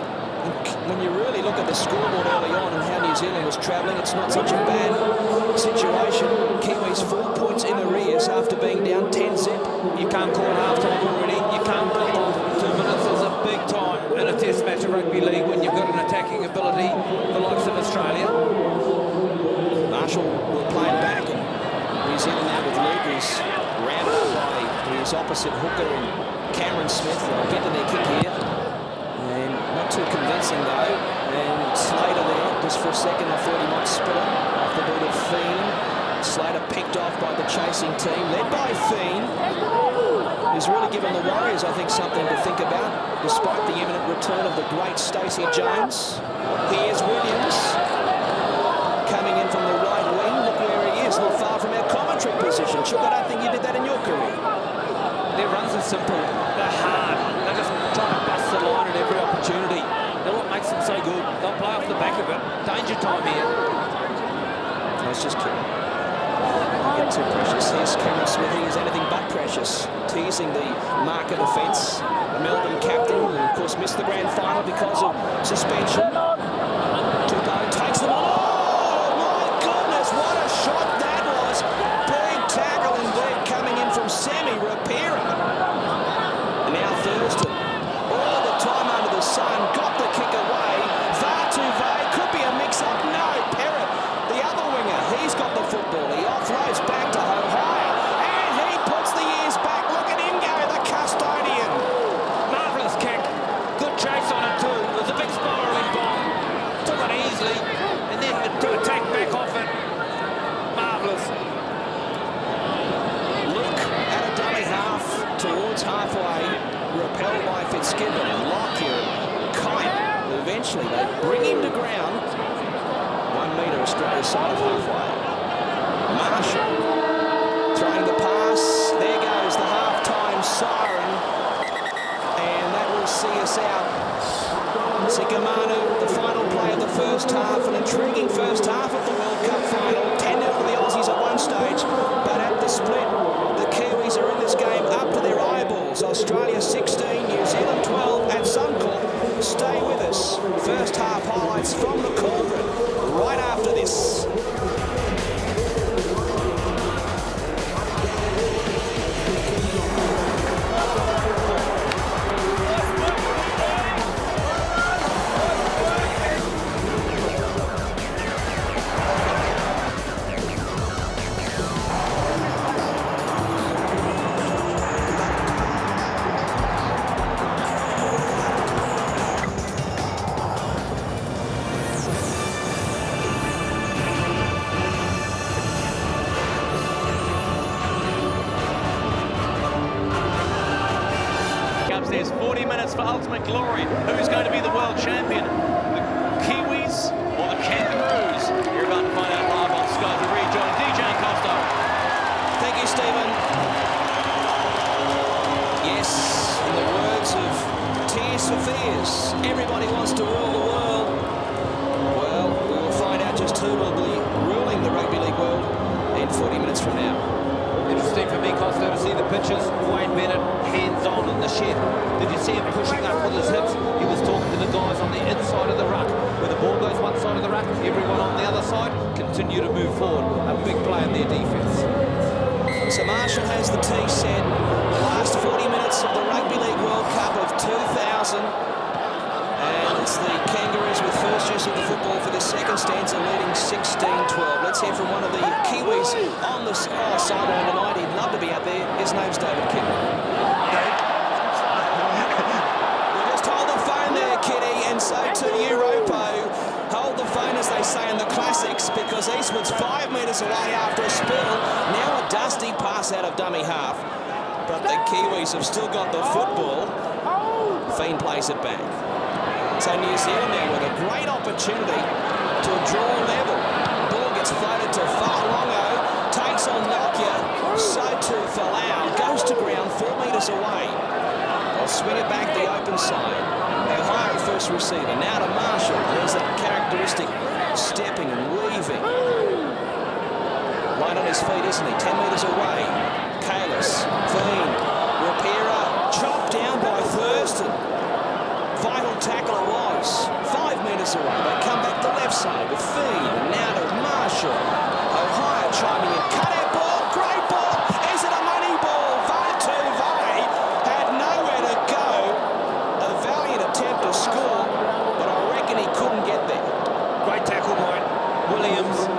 When you really look at the scoreboard early on and how New Zealand was travelling, it's not such a bad situation. Kiwis 4 points in arrears after being down 10-zip. You can't call half-time already. You can't call off. 2 minutes is a big time in a test match of rugby league when you've got an attacking ability, the likes of Australia. Marshall will play it back. New Zealand now with Luke, who's rounded up by his opposite hooker and Cameron Smith. They'll get to their kick here. And not Not too convincing though, and Slater there, just for a second I thought he might spit it off the boot of Fiend. Slater picked off by the chasing team, led by Fiend, who's really given the Warriors, I think, something to think about, despite the imminent return of the great Stacey Jones. Here's Williams, coming in from the right wing. Look where he is, not far from our commentary position. Chuck, I don't think you did that in your career. Their runs are simple, they're hard, they're just trying to bust the line at every opportunity. That's what makes them so good. They'll play off the back of it. Danger time here. I was just kidding. Don't get too precious. Here's Cameron Smithy, who's anything but precious, teasing the marker defence. The Melbourne captain, who of course missed the grand final because of suspension. Tupou takes them on. Oh my goodness, what a shot that was. Big tackle indeed coming in from Sammy Rapira. And now Thurston, all the time under the sun, got the kick away. Vartuvei, could be a mix-up. No, Perrott, the other winger, he's got the football. He offloads back to Ohio, and he puts the ears back. Look at him go, the custodian. Marvellous kick. Good chase on it too. It was a big spiralling bomb. Took it easily, and then to attack back off it. Marvellous. Look at a dummy half towards halfway, repelled by Fitzgibbon and Lockyer, Kite. Eventually they bring him to ground. 1 metre Australia side of halfway. Marshall throwing the pass. There goes the half-time siren, and that will see us out. Sikamanu, the final play of the first half, an intriguing first half of the World Cup final. 10-0 to the Aussies at one stage, but at the split, the Kiwis are in this game up to their eyeballs. Australia 16, New Zealand 12 at Suncorp. Stay with us. First half highlights from the Cauldron right after this. There's 40 minutes for ultimate glory. Who's going to be the world champion? The Kiwis or the Kangaroos? You're about to find out live on Sky to rejoin DJ Costa. Thank you, Stephen. Yes, in the words of Tears for Fears, everybody wants to rule the world. Well, we will find out just who will be ruling the Rugby League world in 40 minutes from now. Interesting for me, Costa, to see the pictures. Wayne Bennett, hands-on in the shed. Did you see him pushing up with his hips? He was talking to the guys on the inside of the ruck. When the ball goes one side of the ruck, everyone on the other side continue to move forward. A big play in their defence. So Marshall has the tee set. The last 40 minutes of the Rugby League World Cup of 2000. And it's the Kangaroos with first use of the football for the second stanza, leading 16-12. Let's hear from one of the Kiwis on the sideline tonight. He'd love to be out there. His name's David Kidd. Well, just hold the phone there, Kitty, and so to Europo. Hold the phone, as they say in the classics, because Eastwood's 5 metres away after a spill. Now a dusty pass out of dummy half. But the Kiwis have still got the football. Fiend plays it back. So New Zealand there with a great opportunity to draw level. Ball gets floated to Fa'alongo, takes on Nokia, so to Falau, goes to ground 4 metres away. They'll swing it back the open side. Ohio first receiver, now to Marshall. There's that characteristic stepping and weaving. Light on his feet, isn't he? 10 metres away. Kalis, Fiend, Rapira, chopped down by Thurston. Vital tackle it was. 5 metres away. They come back to left side with Fiend. And now to Marshall. Ohio chiming in. Cut out ball. Great ball. Is it a money ball? Vartuvei had nowhere to go. A valiant attempt to score, but I reckon he couldn't get there. Great tackle by Williams.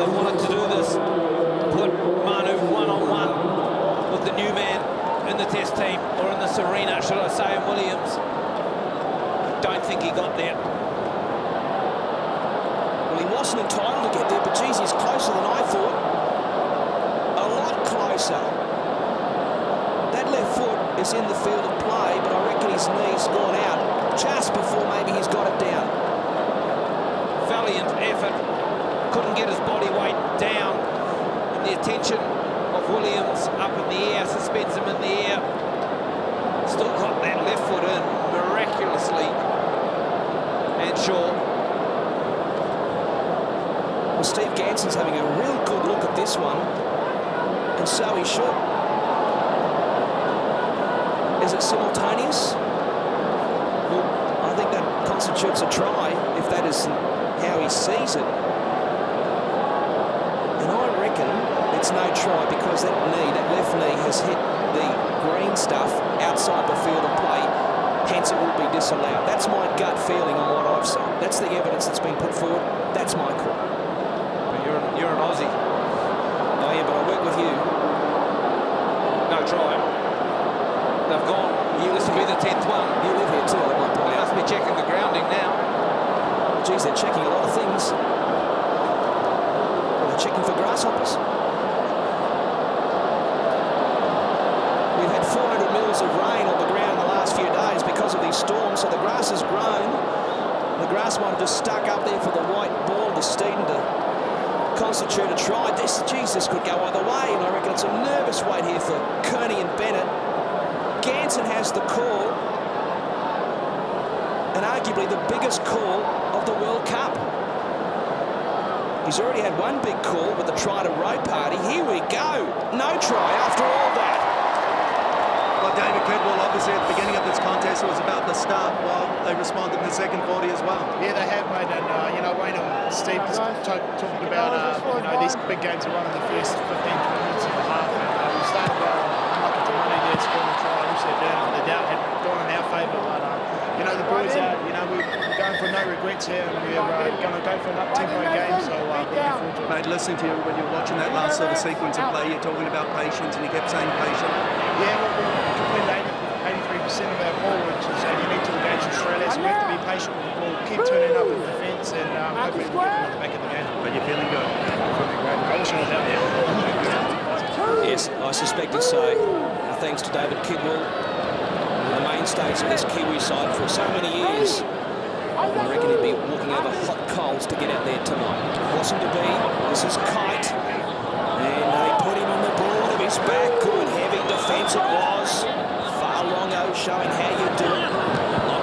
They wanted to do this. Put Manu one-on-one with the new man in the test team, or in this arena, should I say, in Williams. don't think he got there. Well, he wasn't entitled to get there, but geez, he's closer than I thought. A lot closer. That left foot is in the field of play, but I reckon his knee's gone out just before maybe he's got it down. Valiant effort. Couldn't get his body weight down. And the attention of Williams up in the air, suspends him in the air. Still got that left foot in miraculously. And Shaw. Well, Steve Ganson's having a real good look at this one, and so he should. Is it simultaneous? Well, I think that constitutes a try, if that is how he sees it. And I reckon it's no try because that left knee has hit the green stuff outside the field of play, hence it will be disallowed. That's my gut feeling on what I've seen. That's the evidence that's been put forward. That's my call. But you're an Aussie. Oh yeah, but I work with you. No try. They've gone. This will be the 10th one. You live here too, I might point They out. must be checking the grounding now. Geez, they're checking a lot of things. Well, they're checking for grasshoppers. We've had 400 mils of rain on the ground the last few days because of these storms, so the grass has grown. The grass might have just stuck up there for the white ball to Steeden to constitute a try. This could go either way, and I reckon it's a nervous wait here for Kearney and Bennett. Ganson has the call, and arguably the biggest call of the World Cup. He's already had one big call with the try to row party. Here we go. No try after all that. Well, David Kedwell, obviously at the beginning of this contest, it was about the start, while they responded in the second 40 as well. Yeah, they have, mate. And, Wayne and Steve just talking about, these big games are run in the first 15, 20 minutes of the half. And we started unlucky to money there, scoring a try, which they're down. The doubt had gone in our favour. But, the boys are, we're going for no regrets here. And we're going to go for an up-tempo game. So, looking forward to it. Mate, listening to you when you're watching that last sort of sequence of play, you're talking about patience, and you kept saying patient. Yeah, well, we completed 83% of our ball, which is unique to against Australia. So we have to be patient with the ball, keep turning up in defence, and hopefully we'll get them back in the game. But you're feeling good. Feeling great. I wish I was out there. Yes, I suspected so. Thanks to David Kidwell, the mainstays of this Kiwi side for so many years. I reckon he'd be walking over hot coals to get out there tonight. Wasn't to be. This is Kite. And they put him on the board of his back. Good heavy defence it was. Farlongo showing how you do it.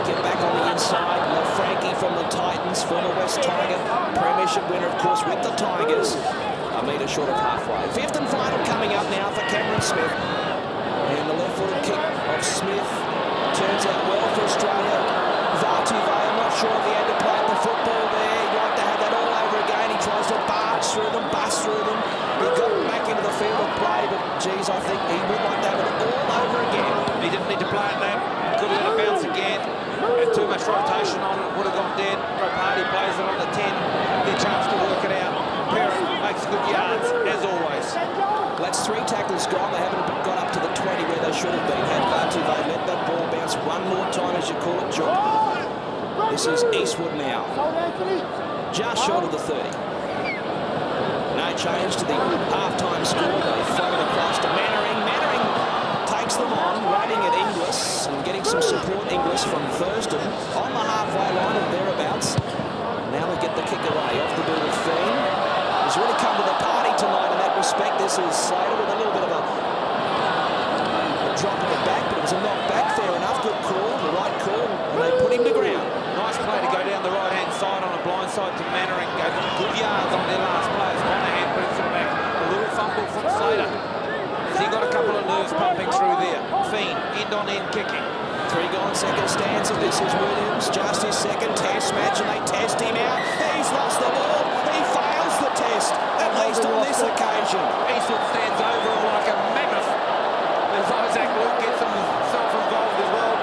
Get back on the inside. Frankie from the Titans, former West Tiger. Premiership winner, of course, with the Tigers. A metre short of halfway. Fifth and final coming up now for Cameron Smith. And the left-footed kick of Smith turns out well for Australia. Vartuve, I'm not sure if he had to play the football there. He'd like to have that all over again. He tries to barge through them, bust through them. He got back into the field of play, but geez, I think he would like to have it all over again. He didn't need to play it there. Could have let it bounce again. Had too much rotation on it. Would have gone dead. Ropati plays it on the 10. Get a chance to work it out. Perrin makes good yards, as always. That's 3 tackles gone. They haven't got up to the 20 where they should have been. Had Vartuve let that ball bounce one more time, as you call it, John. This is Eastwood now. Just short of the 30. No change to the half-time score. They throw it across to Mannering. Mannering takes them on, running at Inglis and getting some support Inglis from Thurston on the halfway line or thereabouts. Now they get the kick away off the boot of Fiend. He's really come to the party tonight in that respect. This is Slater with a little bit of a drop in the back, but it was a knock back. Fair enough. Good call, the right call, and they put him to ground. Nice play to go down the right-hand side on a blind side to Mannering. Gave them good yards on their last players. Monahan brings it back. A little fumble from Slater. He got a couple of nerves pumping through there. Fiend, end-on-end kicking. 3 gone, second stanza. This is Williams, just his second test match, and they test him out. He's lost the ball. He fails the test, at least on this occasion. Eastwood stands over him like a mammoth. As Isaac Luke gets himself involved as well.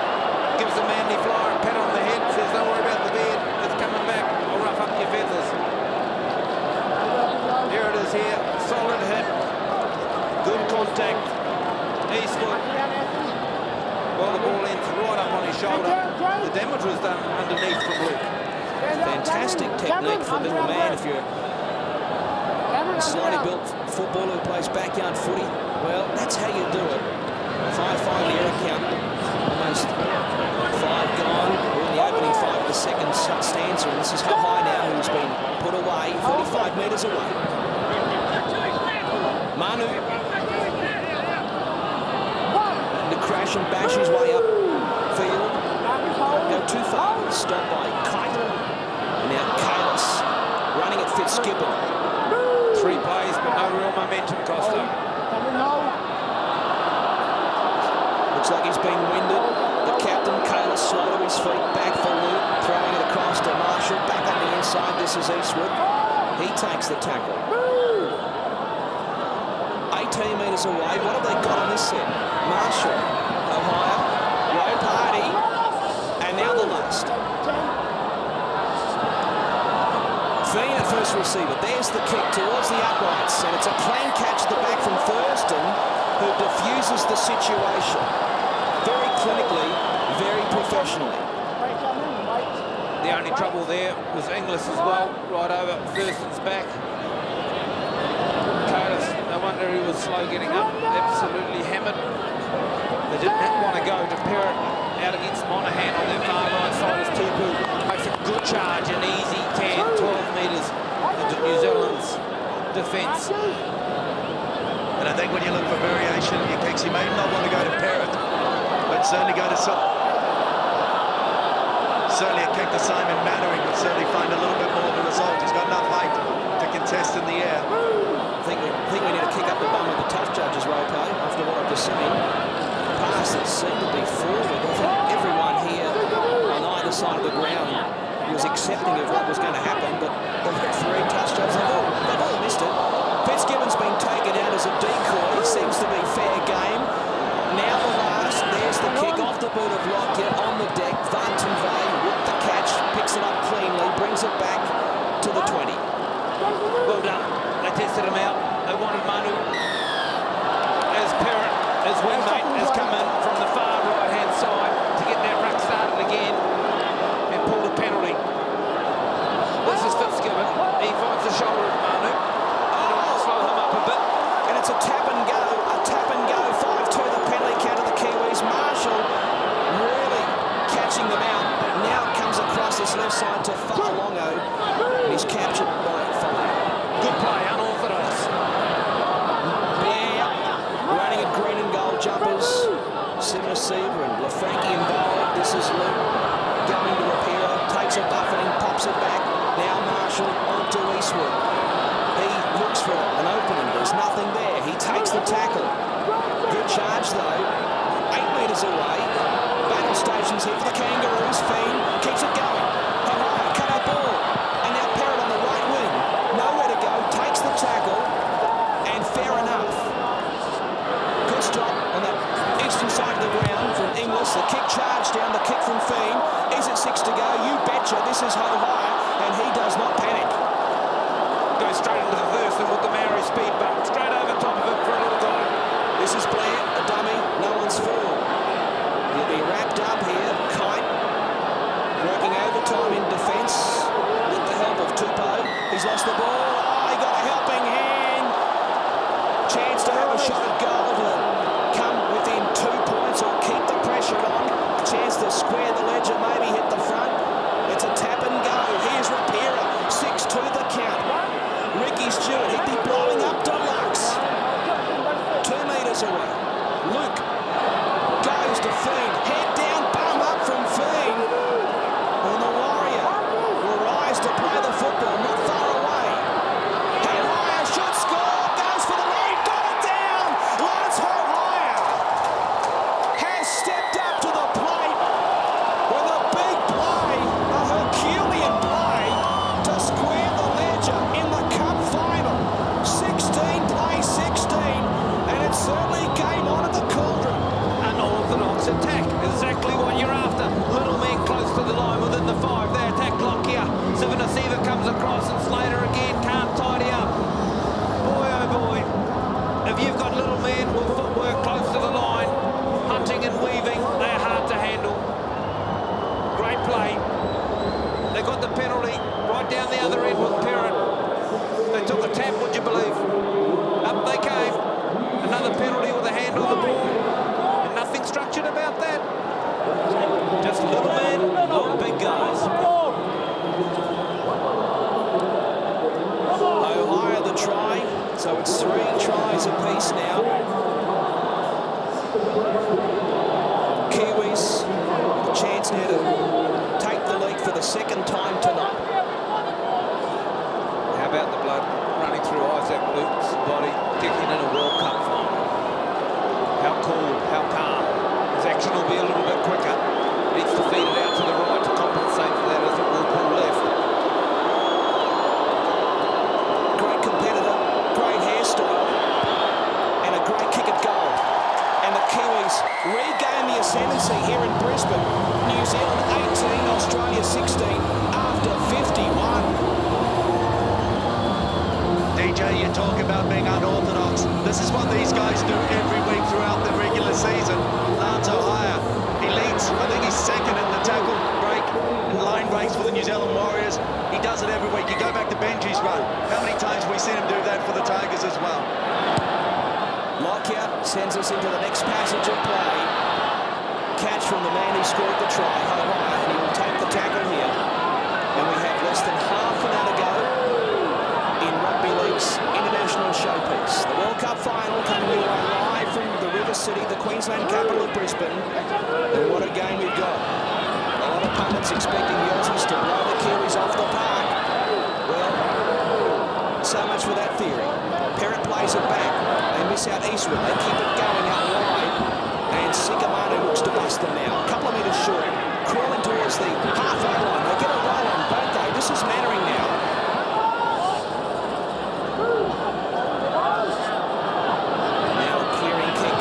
Gives the Manly Flyer a pat on the head. Says, don't worry about the beard. It's coming back. I'll rough up your feathers. Here it is here. Solid hit. Good contact. Eastwood. Well, the ball ends right up on his shoulder. The damage was done underneath from Luke. Fantastic technique for a little man. If you're a slightly built footballer who plays backyard footy, well, that's how you do it. 5-5 the error count. Almost 5 gone. We're in the opening 5 of the second stanza, and this is Ho Hai now, who's been put away 35 metres away. Manu. The crash and bash his way up field. Go too far. Stopped by Kite. And now Kalis running at Fitzgibbon. 3 plays, but no real momentum, Costa. Looks like he's been winded. The captain, Kalis, slow to his feet. Back for Luke. Throwing it across to Marshall. Back on the inside. This is Eastwood. He takes the tackle. 18 metres away. What have they got on this set? Marshall. Ohio. Rope Hardy. And now the last. Feen at first receiver. There's the kick towards the uprights. And it's a clean catch at the back from Thurston, who diffuses the situation. Very clinically, very professionally. The only trouble there was Inglis as well, right over Thurston's back. Curtis, no wonder he was slow getting up, absolutely hammered. They didn't want to go to Perrott out against Monahan on their far right side as Tupu makes a good charge, an easy 10, 12 metres into New Zealand's defence. And I think when you look for variation in your kicks, you may not want to go to Perrott, but certainly go to certainly a kick the same in Mannering, but certainly find a little bit more of a result. He's got enough height to contest in the air. I think we need to kick up the bum of the tough judges, Rope, after what I've just seen. Passes seem to be forward. I think everyone here on either side of the ground was accepting of what was going to happen, but the three touch judges, they've all missed it. Fitzgibbon's been taken out as a decoy. Seems to be fair game. Now the last. There's the kick off the boot of Lockyer on the deck. Van ten Vey with the catch, picks it up cleanly, brings it back to the 20. Well done. They tested him out. They wanted Manu. As Perrott, his wingmate, has come in from the far right-hand side to get that ruck started again and pulled a penalty. This is Fitzgibbon. He finds the shoulder of Manu. It'll slow him up a bit. And it's a tap and go. 5-2 the penalty count of the Kiwis. Marshall really catching them out. Now it comes across this left side to Fa'alongo. He's captured by Fa'alongo. Good play, unorthodox. Blair running at green and gold jumpers. Simmer Seaver and LaFranchi involved. This is Luke going to Rapira. Takes a buffeting, pops it back. Now Marshall onto Eastwood. He looks for an opening. There's nothing there. He takes the tackle. Good charge though. 8 metres away. Battle stations here for the Kangaroos. Feen keeps it going. Ohio, cut out ball. And now Perrott on the right wing. Nowhere to go. Takes the tackle. And fair enough. Good stop on the eastern side of the ground from Inglis. The kick charge down. The kick from Feen. Is it 6 to go? You betcha. This is Ohio. And he does not panic. Goes straight into the Thurston with the Maori speed bump. Straight over top of him for a little time. This is Blair, a dummy, no one's fool. He'll be wrapped up here. Kite working overtime in defence with the help of Tupou. He's lost the ball. Oh, he got a helping hand. Chance to have a shot at goal to come within 2 points or keep the pressure on. A chance to square the ledger, maybe hit the front. It's a tap and go. Here's Rapira, 6-2 the count. Ricky Stewart, he'd be blowing up Deluxe. 2 metres away. Luke goes to Feen. Head down, bum up from Feen. And the Warrior will rise to play the football, not far away. Ohio should score. Goes for the lead. Got it down. Lance Ohio has stepped up to the plate with a big play, a Herculean play to square the ledger in the cup final. 16 plays 16. It's certainly game on at the Cauldron. Unorthodox attack, exactly what you're after. Little men close to the line within the 5. They attack Lockyer. Sivanasiva comes across and Slater again can't tidy up. Boy, oh boy. If you've got little men with footwork close to the line, hunting and weaving, they're hard to handle. other end with Perrin. They took a tap, would you believe? Up they came. Another penalty with a hand on the ball. And nothing structured about that. Just little men, not big guys. Ohio the try, so it's 3 tries apiece now. Kiwis, a chance now to take the lead for the second time tonight. How about the blood running through Isaac Luke's body, kicking in a World Cup final? How cool, how calm. His action will be a little bit quicker. Needs to feed it out to the right to compensate for that as it will pull left. Great competitor, great hairstyle, and a great kick at goal. And the Kiwis regain the ascendancy here in Brisbane. New Zealand 18, Australia 16 after 51. DJ, you talk about being unorthodox. This is what these guys do every week throughout the regular season. Lance Ohio, he leads. I think he's second in the tackle break and line breaks for the New Zealand Warriors. He does it every week. You go back to Benji's run. How many times have we seen him do that for the Tigers as well? Lockyer sends us into the next passage of play. Catch from the man who scored the try, Ohio, and he will take the tackle here. And we have less than half an hour to go in Rugby League's international showpiece. The World Cup final coming your way live from the River City, the Queensland capital of Brisbane. And what a game we've got. A lot of pundits expecting the Aussies to blow the Kiwis off the park. Well, so much for that theory. Perrott plays it back. They miss out Eastwood. They keep it going out wide. And Sikamanu looks to bust them now. A couple of metres short. Crawling towards the halfway line. They get a roll on both they. This is Mannering now. Now a clearing kick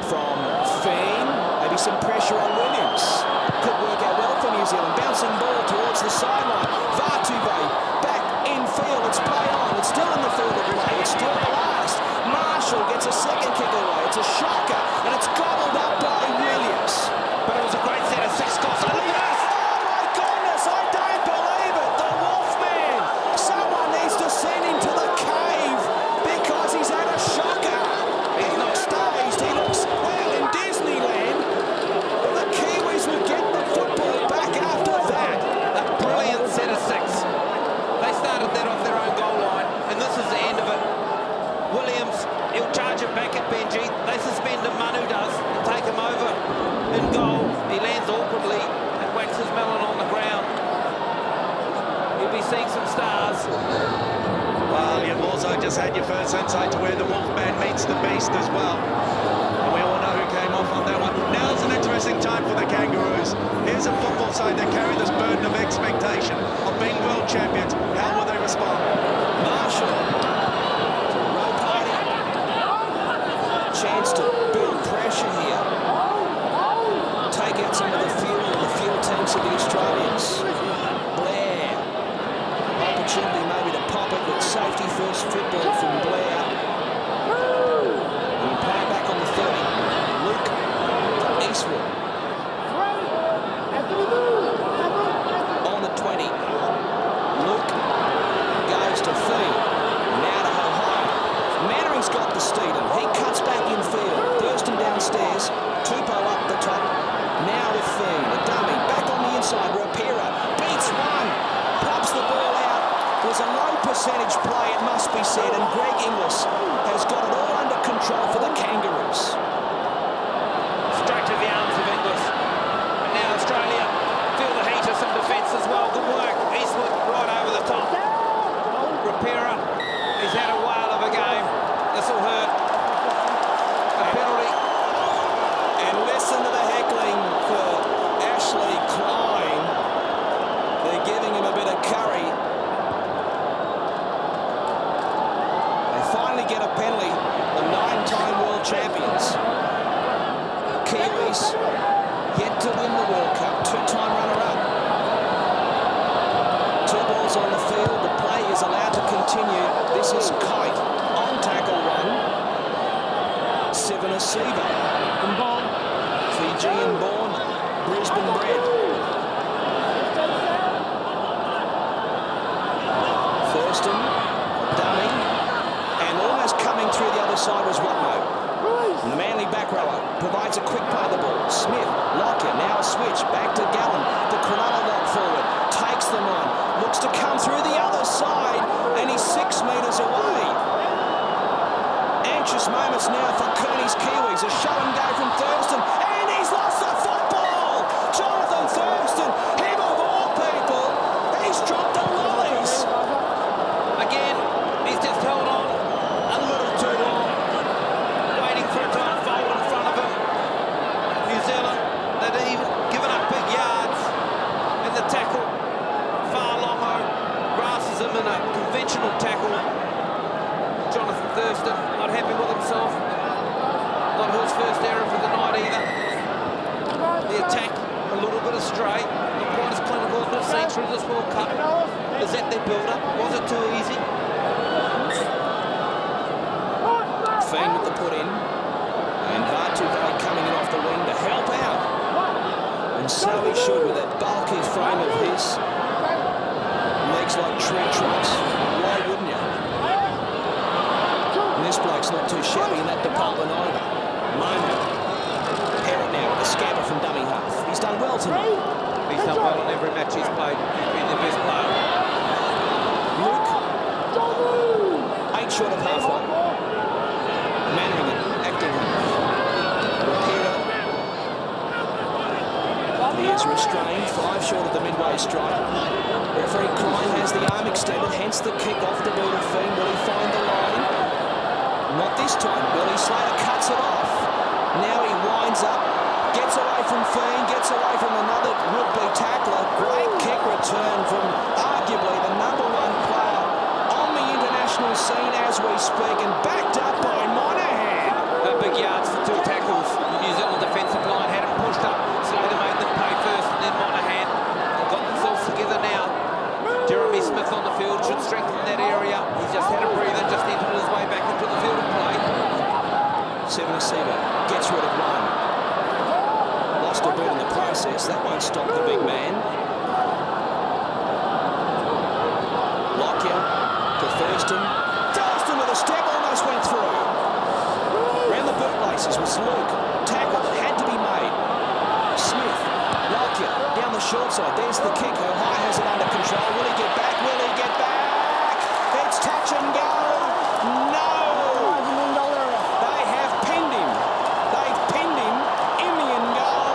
from Feen. Maybe some pressure on Williams. Could work out well for New Zealand. Bouncing ball towards the sideline. Vartuve back in field. It's play on. It's still in the field of play. It's still the last. Marshall gets a second kick away. It's a shocker. And it's gobbled up by Williams. But it was a great set of 6 scores. Look at this! Oh my goodness, I don't believe it. The Wolfman. Someone needs to send him to the cave because he's had a shocker. He looks dazed. He looks well in Disneyland. But the Kiwis will get the football back after that. A brilliant set of 6. They started that off their own goal line, and this is the end of it. Williams, he'll charge it back at Benji. They suspend him, Manu does, and take him over in goal. He lands awkwardly and whacks his melon on the ground. He'll be seeing some stars. Well, you've also just had your first insight to where the Wolfman meets the Beast as well. And we all know who came off on that one. Now's an interesting time for the Kangaroos. Here's a football side that carry this burden of expectation of being world champions. How will they respond? Marshall. Chance to build pressure here. Take out some of the fuel tanks of the Australians. Blair. Opportunity maybe to pop it with safety first football from Blair. And play back on the 30. Luke to Eastwood. On the 20. Luke goes to Fee. Now to Ohio. Mannering's got the Steedham. He cuts back in field. Thurston downstairs. Tupou up the top. Now with Fee. The dummy. Back on the inside. Rapira beats one. Pops the ball out. It was a low percentage play, it must be said. And Greg Inglis has got it all under control for the Kangaroos. Straight to the arms of Inglis. And now Australia feel the heat of some defence as well. Good work. Eastwood right over the top. Rapira, he's had a whale of a game. This will hurt. A penalty. And listen to the heckling for Ashley Klein. They're giving him a bit of curry. They finally get a penalty. The 9-time world champions. Kiwis yet to win the World Cup. 2-time runner-up. 2 balls on the field. The play is allowed to continue. This is Kite on tackle run. Sivana Siva. Fijian born, Brisbane bred. Thurston, dummy, and almost coming through the other side was Watmo. And the Manly back rower provides a quick play of the ball. Smith, Lockyer, now a switch, back to Gallen. The Cronulla lock forward, takes them on, looks to come through the other side, and he's 6 metres away. Anxious moments now for Kearney's Kiwis. A show and go from Thurston, and he's lost the football! Jonathan Thurston, him of all people, he's dropped the lollies. Again, he's just held on a little too long, waiting for it to unfold in front of him. New Zealand, they'd even given up big yards in the tackle. Fa'alogo grasses him in a conventional tackle. Jonathan Thurston not happy with himself. Not his first error for the night either. The attack a little bit astray. Not quite as clinical as we've seen through this World Cup. Is that their build-up? Was it too easy? Fein with the put in, and Vartuvei coming in off the wing to help out. And so he should with that bulky frame of his. Legs like tree trunks. Why wouldn't you? And this bloke's not too shabby in that department either. Momo. Parrott now with a scamper from dummy half. He's done well tonight. He's done well in every match he's played. He's been the best player. Luke. 8 short of halfway. Mannering it. Acting Rapira. He is restrained. 5 short of the midway strike. Referee Klein has the arm extended, hence the kick off the boot of Fein. Will he find the line? Not this time. Billy Slater cuts it off. Now he winds up, gets away from Fein, gets away from another would-be tackler. Great kick return from arguably the #1 player on the international scene as we speak, and backed up by Monahan. Big yards for 2 tackles. The New Zealand defensive line had him pushed up. Slater made them pay first, and then Monahan. They've got themselves together now. Jeremy Smith on the field should strengthen that area. He's just had a breather, just entered his way back into the field of play. Severnasiva gets rid of one. Lost a boot in the process. That won't stop the big man. Lockyer to Thurston. Thurston with a step, almost went through. Round the bootlaces was Luke. Tackle that had to be made. Smith, Lockyer down the short side. There's the kick. O'Hare has it under control. Will he get back? Will he get back? It's touch and go. No! They have pinned him. They've pinned him in the end goal.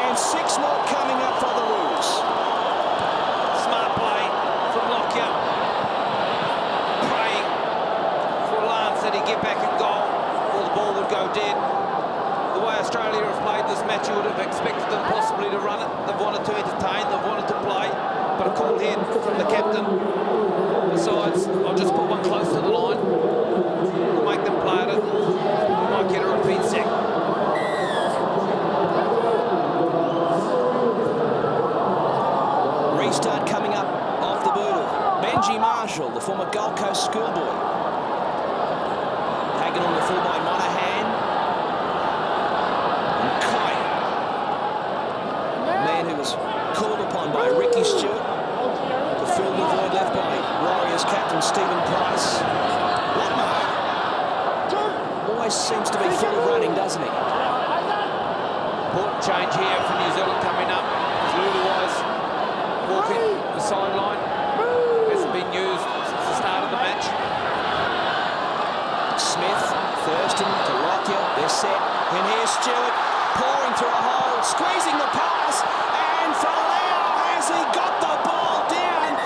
And 6 more coming up for the Roos. Smart play from Lockyer. Praying for Lance that he get back in goal or the ball would go dead. The way Australia have played this match, you would have expected them possibly to run it. They've wanted to entertain, they've wanted to play, but a cool head from the captain. Besides, I'll just put one close to the line. We'll make them play at it. Might get a repeat sack. Restart coming up off the boodle. Benji Marshall, the former Gold Coast schoolboy. Taken on the full by Monahan. And Kai. A man who was called upon by Ricky Stewart to fill the void left by Warriors captain Stephen Price. Watmo. Always seems to be full of running, doesn't he? Important change here for New Zealand coming up. As Luluwais walking the sideline. Hasn't been used since the start of the match. Smith, Thurston to Lockyer, they're set, and here's Stewart pouring through a hole, squeezing the pass, and Folau, has he got the ball down?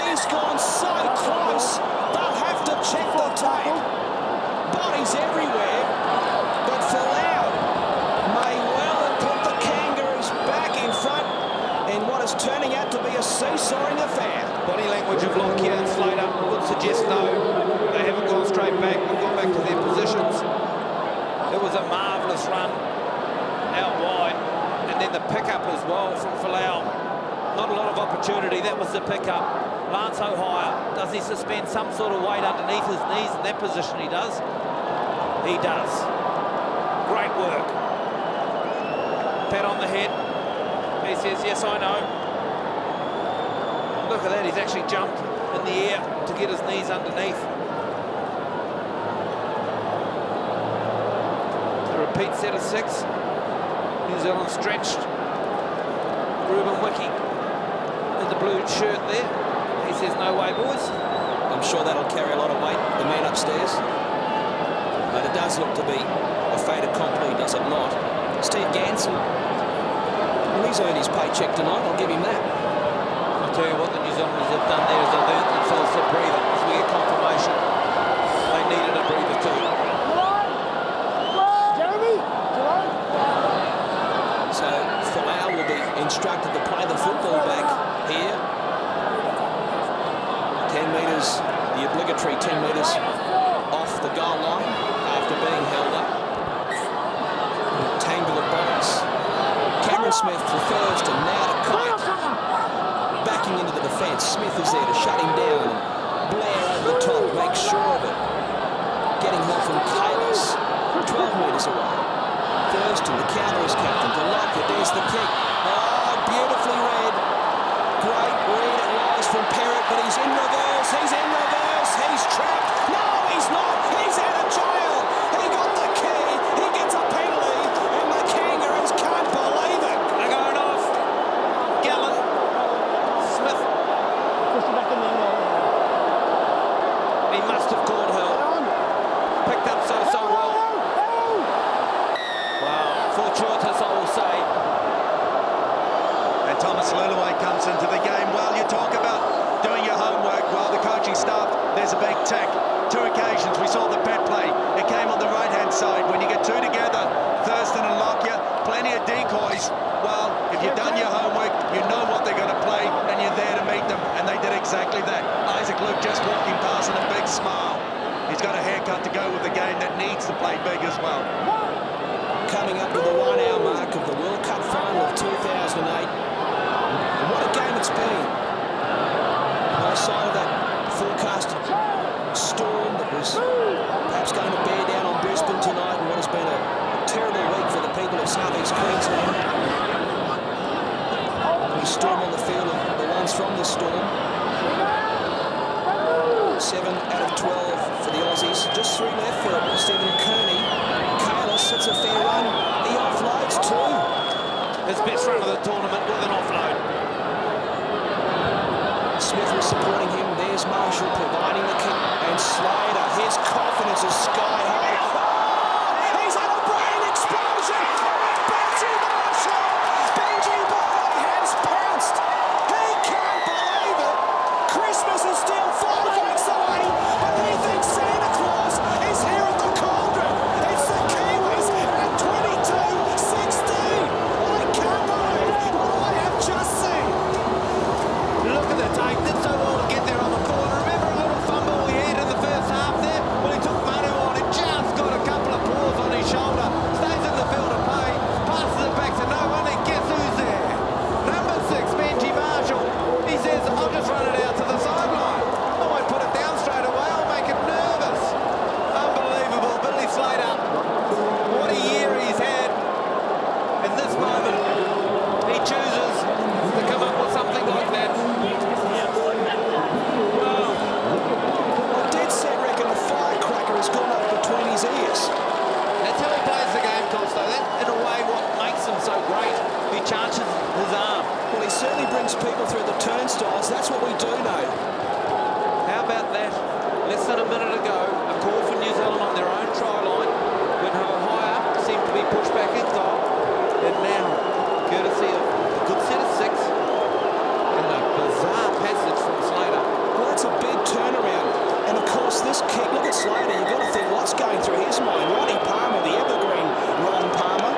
He's gone so close, they'll have to check the tape. Bodies everywhere, but Folau may well have put the Kangaroos back in front in what is turning out to be a seesawing affair. Body language of Lockyer and Slater would suggest no. They haven't gone straight back, they've gone back to their positions. It was a marvellous run out wide, and then the pickup as well from Folau. Not a lot of opportunity, that was the pickup. Lance O'Hare, does he suspend some sort of weight underneath his knees in that position? He does. He does. Great work. Pat on the head. He says, yes, I know. Look at that, he's actually jumped. in the air to get his knees underneath. A repeat set of 6. New Zealand stretched. Ruben Wiki in the blue shirt there. He says, no way, boys. I'm sure that'll carry a lot of weight, the man upstairs. But it does look to be a fait accompli, does it not? Steve Ganson, well, he's earned his paycheck tonight, I'll give him that. I'll tell you what the New Zealanders have done there is they've earned themselves a breather as we get confirmation. They needed a breather too. So Folau will be instructed to play the football back here. 10 metres, the obligatory 10 metres off the goal line after being held up. Tangle of bodies. Cameron Smith for first and now to Kite. Backing into the defence. Smith is there to shut him down. Blair over the top, makes sure of it. Getting help from Kalis, 12 metres away. First and the counter is captain to Lockyer. There's the kick. Oh, beautifully read. Great read it was from Perrott, but he's in reverse. He's in reverse. He's trapped. No, he's not. He's out of jail. He got the key. He gets a penalty, and the Kangaroos can't believe it. They're going off. Gallen. Smith. He must have called help. Picked up so well. Wow. Fortuitous, I will say. And Thomas Luluway comes into the game. Well, you talk about doing your homework. Well, the coaching staff, there's a big tick. 2 occasions we saw the pet play. It came on the right-hand side. When you get 2 together, Thurston and Lockyer, plenty of decoys. Well, if you've done your homework, you know what they're going to play, and you're there to meet them, and they did exactly that. Isaac Luke just walking past and a big smile. He's got a haircut to go with the game that needs to play big as well. Coming up to the 1 hour mark of the World Cup final of 2008. What a game it's been. No sign of that forecast storm that was perhaps going to bear down on Brisbane tonight in what has been a terrible week for the people of South East Queensland. The storm on the field of the ones from the storm. 7 out of 12 for the Aussies. Just 3 left for Stephen Kearney. Kalis, it's a fair run. He offloads too. His best run of the tournament with an offload. Smith was supporting him. There's Marshall providing the kick. And Slater, his confidence is sky high. Oh, he's had a brain explosion. Benji Marshall. Benji Boy has pounced. He can't believe it. Christmas is still 5 weeks away, but he thinks Santa Claus is here at the cauldron. It's the Kiwis at 22-16. I can't believe what I have just seen. Look at the take. Did so well to get there on the corner. Remember a little fumble we had in the first half there? Well, he took Manu on and just got a couple of paws on his shoulder. Stays in the field of play. Passes it back to no one. And guess who's there? Number 6, Benji Marshall. He says, I'll just run it out to the sideline. I won't put it down straight away. I'll make it nervous. Unbelievable. Billy Slater. What a year he's had. In this moment, he chooses to come up with something like that. I dead set reckon a firecracker has gone up between his ears. That's how he plays the game, Costo. That, in a way, what makes him so great. He charges his arm. Well, he certainly brings people through the turnstiles. That's what we do know. How about that? Less than a minute ago, a call for New Zealand on their own try line when Ohio seemed to be pushed back in goal. And now, courtesy of a good set of 6 and a bizarre passage from Slater. Well, that's a big turnaround. And of course, this kick, look at Slater. You've got to think what's going through his mind. Ronnie Palmer, the evergreen Ron Palmer,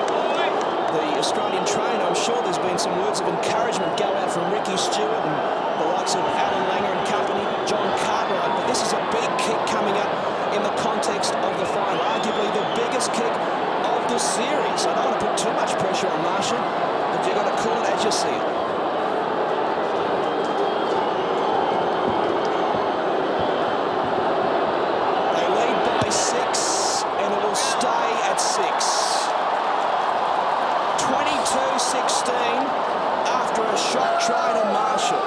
the Australian trainer. I'm sure there's been some words of encouragement go out from Ricky Stewart and the likes of Alan Langer and company, John Cartwright. But this is a big kick coming up in the context of the final. Arguably the biggest kick of the series. I don't want to put too much pressure on Marshall, but you've got to call it as you see it. They lead by 6, and it will stay at 6. 22-16 after a shot try to Marshall.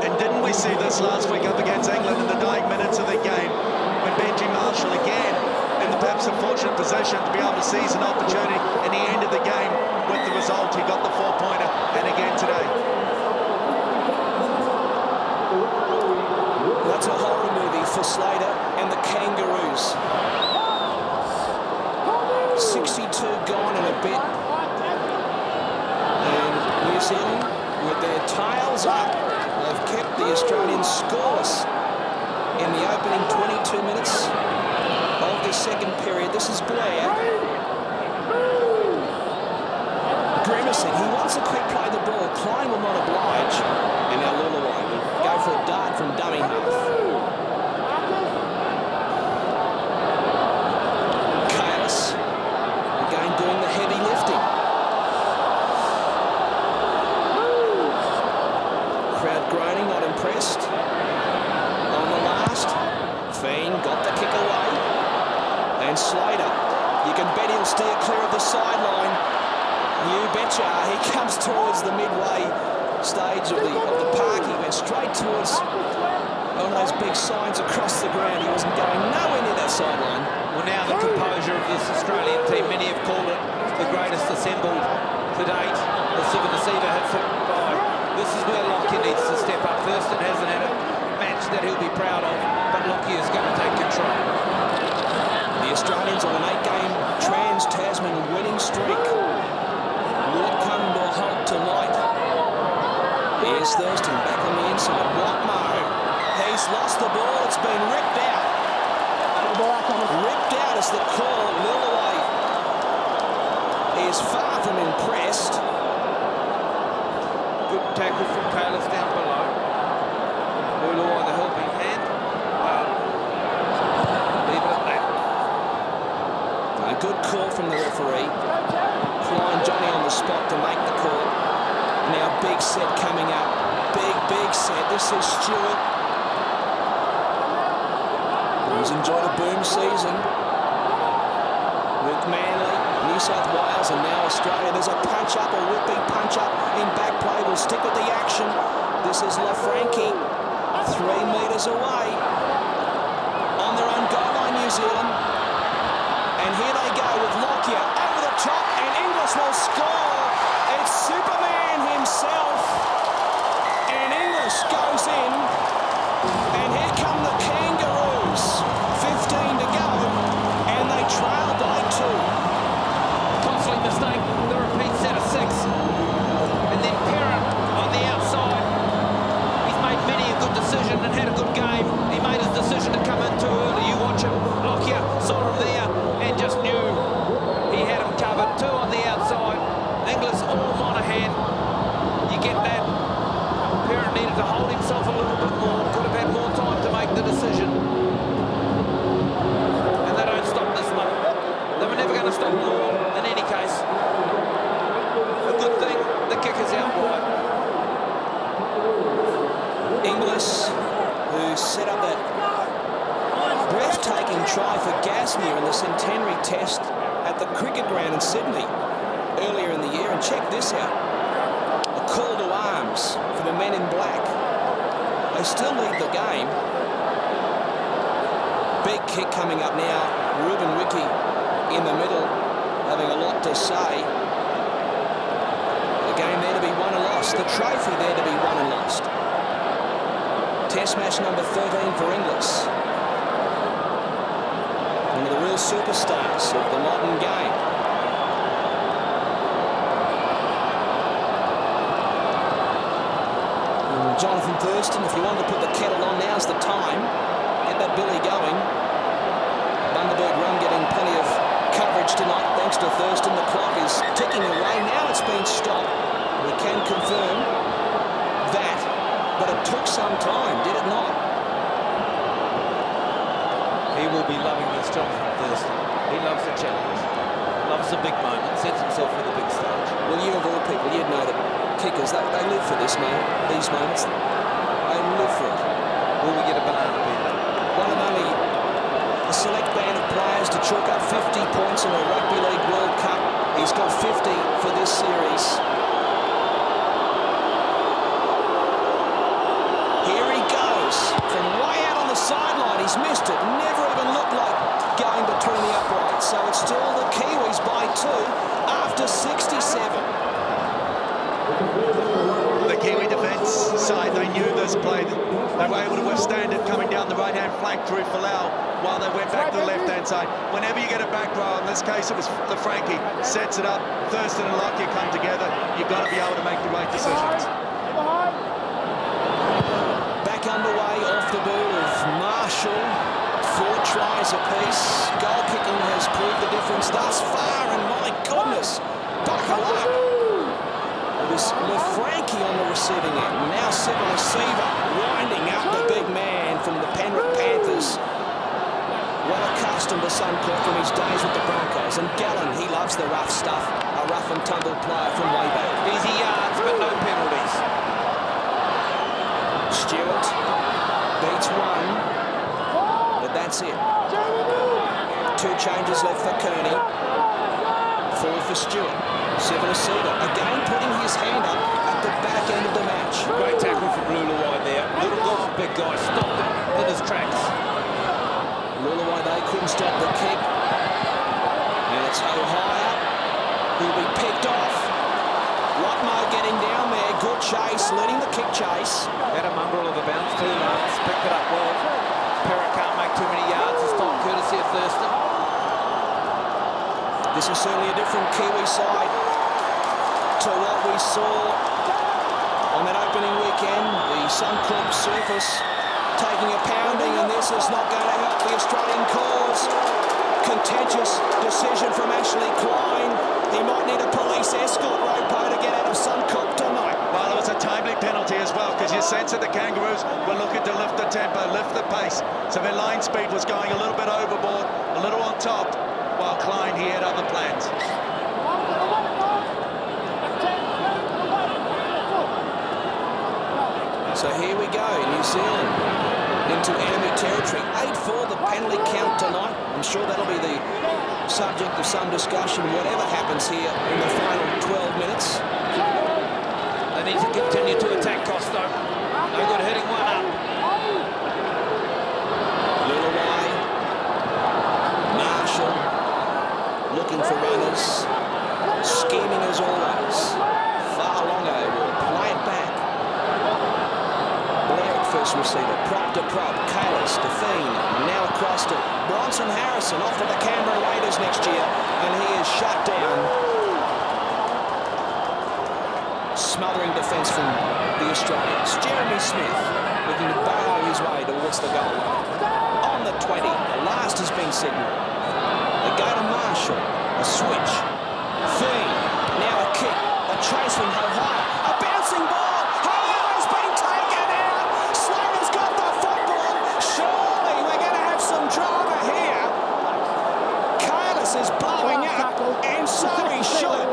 And didn't see this last week up against England in the dying minutes of the game, when Benji Marshall again in the perhaps unfortunate position to be able to seize an opportunity in the end of the game with the result. He got the 4-pointer, and again today. That's a horror movie for Slater and the Kangaroos. 62 gone in a bit. And New Zealand, with their tails up, have kept the Australians scoreless in the opening 22 minutes of the second period. This is Blair. Grimacing. He wants a quick play the ball. Klein will not oblige. And now Lulawai will go for a dart from dummy half. Kalis again doing the heavy lifting. Crowd groaning, not impressed. On the last, Feen got the kick away. And Slater, you can bet he'll steer clear of the sideline. You betcha. He comes towards the midway stage of the park. He went straight towards one of those big signs across the ground. He wasn't going nowhere near that sideline. Well, now the composure of this Australian team, many have called it the greatest assembled to date. The Siva Nasiva have survived. This is where Lockyer needs to step up. Thurston hasn't had a match that he'll be proud of, but Lockyer is going to take control. The Australians on an 8-game Trans-Tasman winning streak. Will it come to a halt tonight? Here's Thurston back on the inside. Watmo. He's lost the ball. It's been ripped out. Ripped out is the call. Lillaway is far from impressed. Good tackle from Kalis down below. Lulawai the helping hand. Leave it at that. A good call from the referee. Klein Johnny on the spot to make the call. Now big set coming up. Big set. This is Stewart. He's enjoyed a boom season with Manly, New South Wales and now Australia. There's a punch-up, a whipping punch-up in back play. We'll stick with the action. This is LaFranchi, 3 metres away. On their own goal line, New Zealand. And here they go with Lockyer over the top, and Inglis will score. It's Superman himself. And Inglis goes in. And here come the Kangaroos. 15 to go. And they trail by 2. Costly mistake, the repeat set of 6. And then Perrin on the outside. He's made many a good decision and had a good game. He made his decision to come in too early. You watch him. Lockyer saw him there and just knew he had him covered. 2 on the outside. Inglis all Monahan. You get that. Perrin needed to hold himself a little bit more. Could have had more time to make the decision. And they don't stop this one. They were never going to stop more in any case. A good thing, the kick is out wide. Inglis, who set up that breathtaking try for Gasnier in the centenary test at the cricket ground in Sydney earlier in the year. And check this out. A call to arms for the men in black. They still lead the game. Big kick coming up now. Ruben Wiki in the middle, having a lot to say. The game there to be won and lost. The trophy there to be won and lost. Test match number 13 for Inglis. One of the real superstars of the modern game. Jonathan Thurston, if you want to put the kettle on, now's the time. Get that billy going. Bundaberg run getting plenty of coverage tonight thanks to Thurston. The clock is ticking away. Now it's been stopped. We can confirm that. But it took some time, did it not? He will be loving this, Jonathan Thurston. He loves the challenge. Loves the big moment. Sets himself for the big stage. Well, you of all people, you'd know that kickers, they live for this moment, these moments. They live for it. Will we get a banana peel? One of only a select band of players to chalk up 50 points in a Rugby League World Cup. He's got 50 for this series. Here he He's missed it. Never even looked like going between the uprights. So it's still the Kiwis by 2 after 67. The Kiwi defence side, they knew this play. They were able to withstand it coming down the right-hand flank through Folau while they went back to the left-hand side. Whenever you get a back row, in this case it was the Frankie, sets it up, Thurston and Lockyer come together, you've got to be able to make the right decisions. Back underway off the ball of Marshall. 4 tries apiece. Goal kicking has proved the difference thus far, and my goodness, buckle up. It was Frankie on the receiving end. Now Sivana Siva winding up the big man from the Penrith Panthers. Well accustomed to Suncorp from his days with the Broncos. And Gallen, he loves the rough stuff. A rough and tumble player from way back. Easy yards, but no penalties. Stewart beats 1, but that's it. 2 changes left for Kearney. 4 for Stewart. Sivanasiva again putting his hand up at the back end of the match. Great tackle from Luluwai there. Little golf, big guy, stopped him in his tracks. Luluwai, they couldn't stop the kick. And it's O'Hire. He'll be picked off. Watmo getting down there. Good chase, leading the kick chase. Had a mongrel of a bounce too, Lance. Picked it up well. Perrott can't make too many yards this time, courtesy of Thurston. This is certainly a different Kiwi side to what we saw on that opening weekend. The Suncorp surface taking a pounding, and this is not going to help the Australian cause. Contentious decision from Ashley Klein. He might need a police escort, Ropo, to get out of Suncorp tonight. Well, it was a timely penalty as well, because you sense that the Kangaroos were looking to lift the tempo, lift the pace. So their line speed was going a little bit overboard, a little on top, while Klein, he had other plans. So here we go, New Zealand into enemy territory. 8-4 the penalty count tonight. I'm sure that'll be the subject of some discussion, whatever happens here in the final 12 minutes. They need to continue to attack Costo. No good hitting one up. Luluwai. Marshall. Looking for runners. Scheming as always. Farlongo will play it back. Blair at first receiver. Prop to prop. Kalis to Fiend. Now across to Bronson Harrison. Off to the Canberra Raiders next year. And he is shut down. Smothering defence from the Australians. Jeremy Smith looking to barrel his way towards the goal line. On the 20. The last has been signalled. They go to Marshall. A switch. Fiend. Now a kick. A chase from O'Hire. A bouncing ball. O'Hire's been taken out. Slater's got the football. Surely we're going to have some drama here. Kalis is blowing up, and so he should.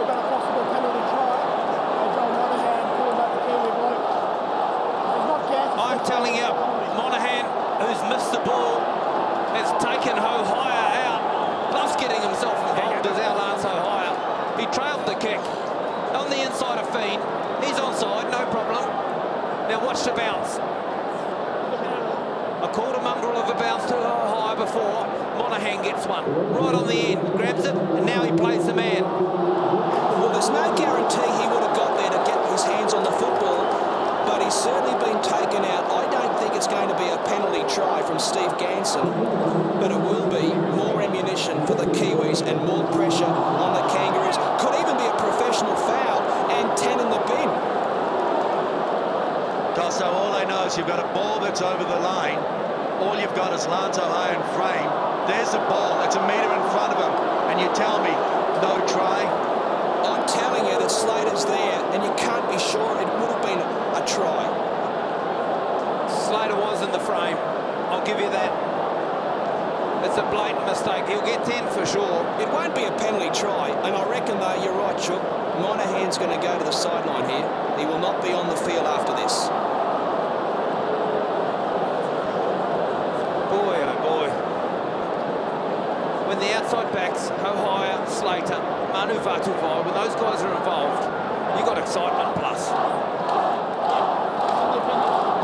I'm telling you, Monahan, who's missed the ball, has taken O'Hire out. Loves getting himself involved as our Lance O'Hire. He trailed the kick on the inside of Fiend. He's onside, no problem. Now watch the bounce. I called a mongrel of a bounce to O'Hire before. Monahan gets one right on the end, grabs it, and now he plays the man. Well, there's no guarantee he would have got there to get his hands on the football, but he's certainly been taken out. I don't think it's going to be a penalty try from Steve Ganson, but it will be more ammunition for the Kiwis and more pressure on the Kangaroos. Could even be a professional foul and 10 in the bin. Costo, all they know is you've got a ball that's over the line. All you've got is Lance O'Hire in frame. There's the ball. It's a metre in front of him. And you tell me, no try? I'm telling you that Slater's there, and you can't be sure it would have been a try. Slater was in the frame. I'll give you that. It's a blatant mistake. He'll get 10 for sure. It won't be a penalty try, and I reckon, though, you're right, Chook. Monahan's going to go to the sideline here. He will not be on the field after this. Boy, oh boy. When the outside backs, O'Hire, Slater, Manu Vatuvai, when those guys are involved, you've got excitement plus.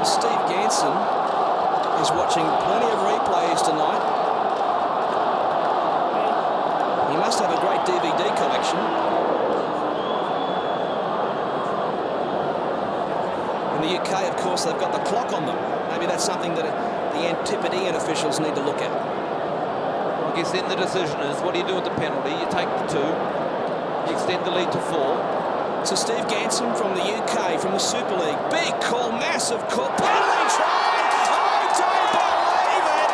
Steve Ganson is watching plenty of replays must have a great DVD collection. In the UK, of course, they've got the clock on them. Maybe that's something that the Antipodean officials need to look at. I guess then the decision is, what do you do with the penalty? You take the 2, you extend the lead to 4. So Steve Ganson from the UK, from the Super League. Big call, massive call, penalty try! I don't believe it!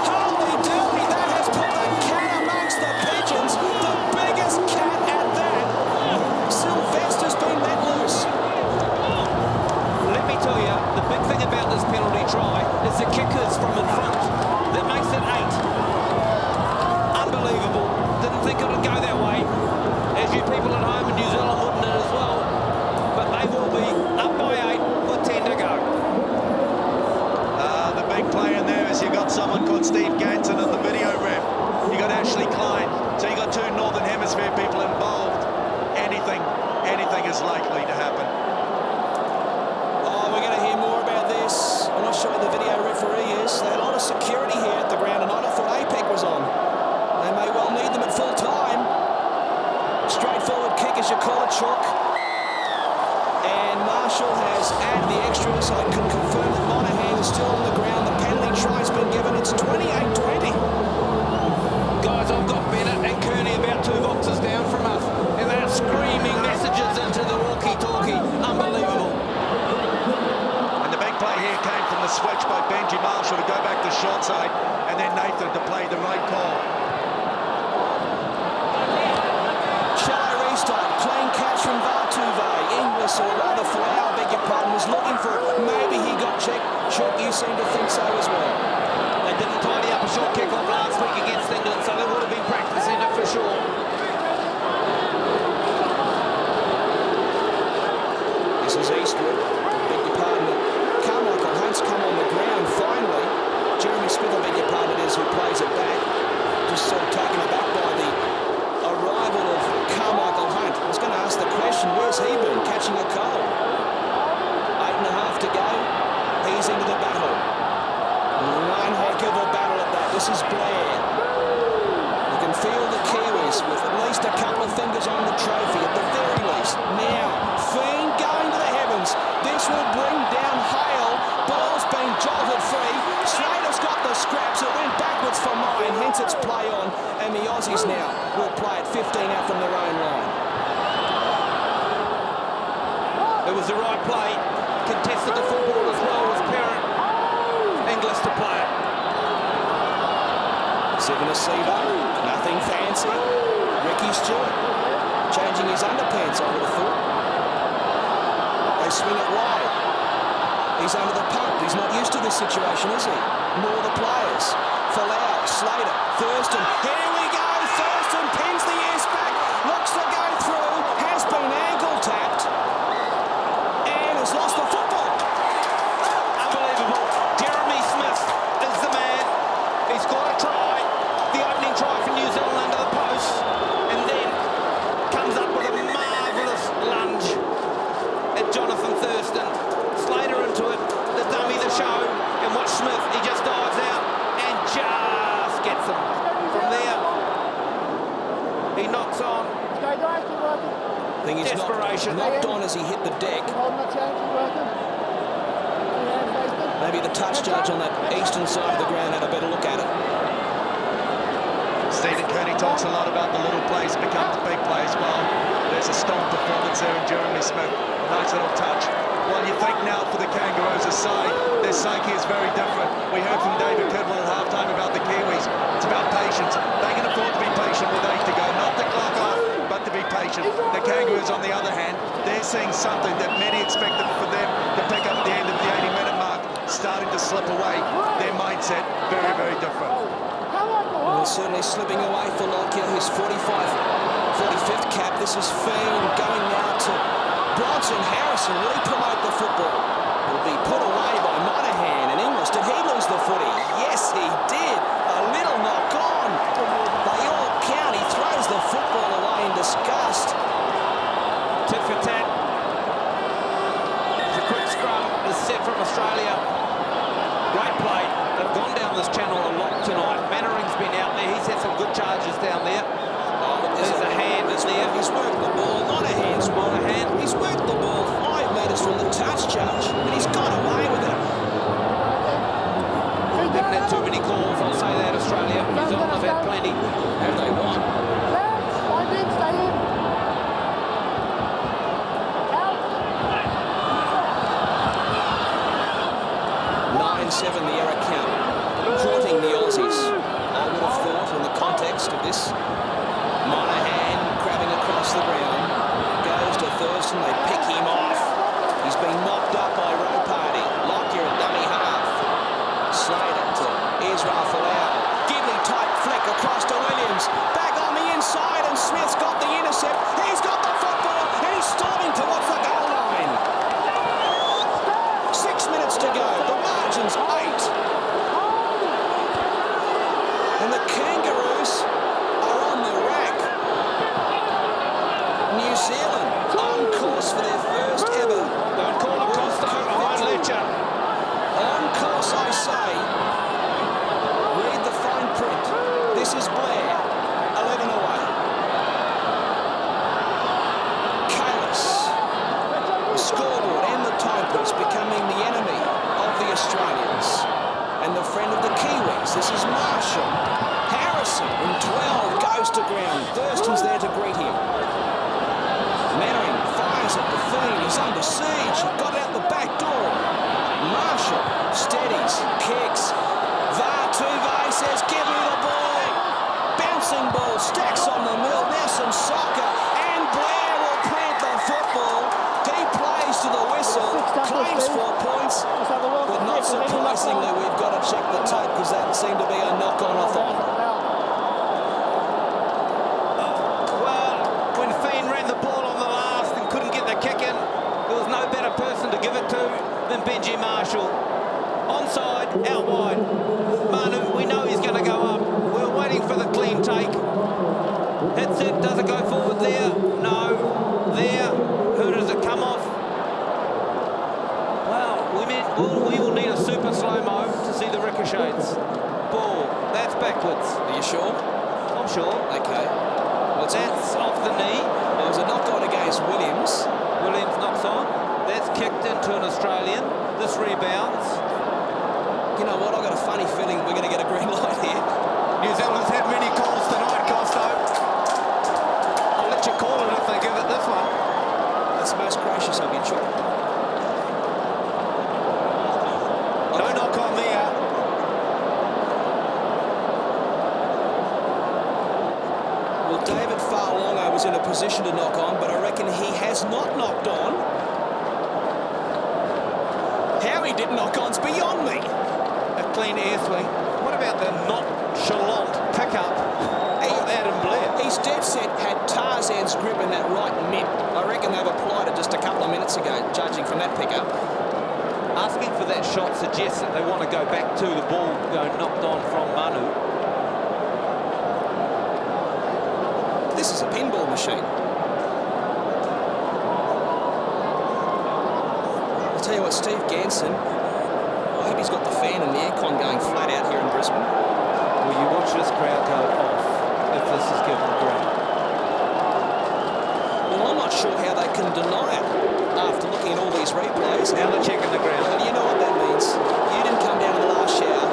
Holy dooly, that has put the cat amongst the pigeons. The biggest cat at that. Sylvester's been let loose. Let me tell you, the big thing about this penalty try is the kickers from in front. That makes it 8. Unbelievable. Didn't think it would go that way. As you people at home in New Zealand wouldn't it as well. But they will be up by 8 with 10 to go. The big play in there is you got someone called Steve Ganson in the video ref. You got Ashley Klein. So you got 2 Northern Hemisphere people involved. Anything is likely to happen. Oh, we're going to hear more about this. I'm not sure who the video referee is. They had a lot of security here at the ground tonight. I thought APEC was on. They may well need them at full time. Straightforward kick, as you call it, Chalk. And Marshall has added the extras. I can confirm that Monahan is still on the ground. The penalty try's been given. It's 28-20. Guys, I've got Bennett and Kearney about 2 boxes down from us. And they're screaming messages into the walkie-talkie. Unbelievable. And the big play here came from the switch by Benji Marshall to go back to short side, and then Nathan to play the right call. Shallow restart, clean catch from Vartuve. Inglis, or rather Folau, beg your pardon, was looking for it. Maybe he got checked. Chalk, you seem to think so as well. They didn't tidy up a short kick-off last week against England, so they would have been practicing it for sure. This is Eastwood. Beg your pardon. Carmichael Hunt's come on the ground finally. Jeremy Smith, I beg your pardon, it is who plays it back. Just sort of taken aback by the arrival of Carmichael Hunt. I was going to ask the question, where's he been? Catching a cold. 8.5 to go. He's into the battle. One heck of a battle at that. This is Blair. You can feel the Kiwis with at least a couple of fingers on the trophy, at the very least. Now, Fiend going to the heavens. This will bring down Hale. Ball's been jolted free. Slater's got the scraps. It went backwards for mine, hence it's play on. And the Aussies now will play at 15 out from their own line. It was the right play. Contested the football as well as Parent. Inglis to play it. Seven Asiva, nothing fancy. Ricky Stewart changing his underpants, I would have thought. They swing it wide. He's under the pump. He's not used to this situation, is he? Nor the players. Folau, Slater, Thurston. Here we go. Thurston pins the ears back. Looks to go through. Has been ankle tapped. And has lost the football. Unbelievable. Jeremy Smith is the man. He's got a try. The opening try for New Zealand under the post. And then comes up with a marvellous lunge at Jonathan Thurston. Slater into it. The dummy, the show. And watch Smith. He just dives out and just gets him. From there, he knocks on. I think he's Desperation. knocked on as he hit the deck. Maybe the touch judge on that eastern side of the ground had a better look at it. Stephen Kearney talks a lot about the little plays becomes big plays. Well, there's a strong performance there in Jeremy Smith. A nice little touch. Well, you think now for the Kangaroos aside, their psyche is very different. We heard from David Kidwell at halftime about the Kiwis. It's about patience. They can afford to be patient with 8 to go, not to clock off, but to be patient. The Kangaroos, on the other hand, they're seeing something that many expected for them to pick up at the end of the 80-minute mark, starting to slip away. Their mindset, very, very different. Well, certainly slipping away for Lockyer, his 45th cap. This is Fiend going now to Bronson Harrison. Will he promote the football? Will be put away by Monahan and Inglis. Did he lose the footy? Yes, he did. A little knock on. They all count. He throws the football away in disgust. Tit for tat. The quick scrum is set from Australia. Great play. They've gone down this channel a lot tonight. Mannering's been out there. He's had some good charges down there. There's a hand there. He's worked the ball, not a hand. Not a hand. He's worked the ball 5 metres from the touch, Judge, and he's got away with it. Haven't had too many calls, I'll say that, Australia. New Zealand have had plenty. Have they won? 9-7 the error count, haunting the Aussies. I would have thought in the context of this. Monahan grabbing across the ground, goes to Thurston, they pick him off. He's been mopped up by Ropati. Lockyer at dummy half. Slater to Israel Folau. Gidley tight flick across to Williams. Back on the inside and Smith's got the intercept. He's got the football and he's storming towards the goal line. 6 minutes to go. The margin's 8. And the Kangaroos are on the rack. New Zealand on course for their first ever. Don't call it Costa, I won't let you. On course, I say. Read the fine print. This is Blair. 11 away. Chaos. The scoreboard and the timepiece becoming the enemy of the Australians and the friend of the Kiwis. This is Marshall. Harrison in 12 goes to ground. Thurston's there to greet him. Mannering fires at the Fiend. He's under siege. Got out the back door. Marshall steadies, kicks. Vartuve says, give me the ball. Bouncing ball, stacks on the mill. Now some soccer. And Blair will plant the football. He plays to the whistle. Claims 4 points. But not surprisingly, we've got to check the tape because that seemed to be a knock-on, I thought. Well, when Fiend ran the ball on the last and couldn't get the kick in, there was no better person to give it to than Benji Marshall. Onside, out wide. Manu, we know he's going to go up. We're waiting for the clean take. Hits it, does it go forward there? No. There. Who does it come off? Well, we will need a super slow-mo to see the ricochets. Ball, that's backwards. Are you sure? I'm sure. Okay. That's off the knee. There was a knock-on against Williams. Williams knocks on. That's kicked into an Australian. This rebounds. You know what? I've got a funny feeling we're going to get a green light here. New Zealand's had many calls tonight, Costo. I'll let you call it if they give it this one. That's most gracious of you, Chuck. No knock on there. Well, David Farlongo was in a position to knock on, but I reckon he has not knocked on. How he didn't knock on's beyond me. A clean air swing. What about the nonchalant pickup of Adam Blair? He's dead set had Tarzan's grip in that right mid. I reckon they've applied it just a couple of minutes ago, judging from that pickup. Asking for that shot suggests that they want to go back to the ball going knocked on from Manu. This is a pinball machine. I'll tell you what, Steve Ganson, I hope he's got the fan and the aircon going flat out here in Brisbane. Will you watch this crowd go off if this is given ground? Well, I'm not sure how they can deny it after looking at all these replays. Now they're checking the ground. Well, you know what that means. You didn't come down in the last shower.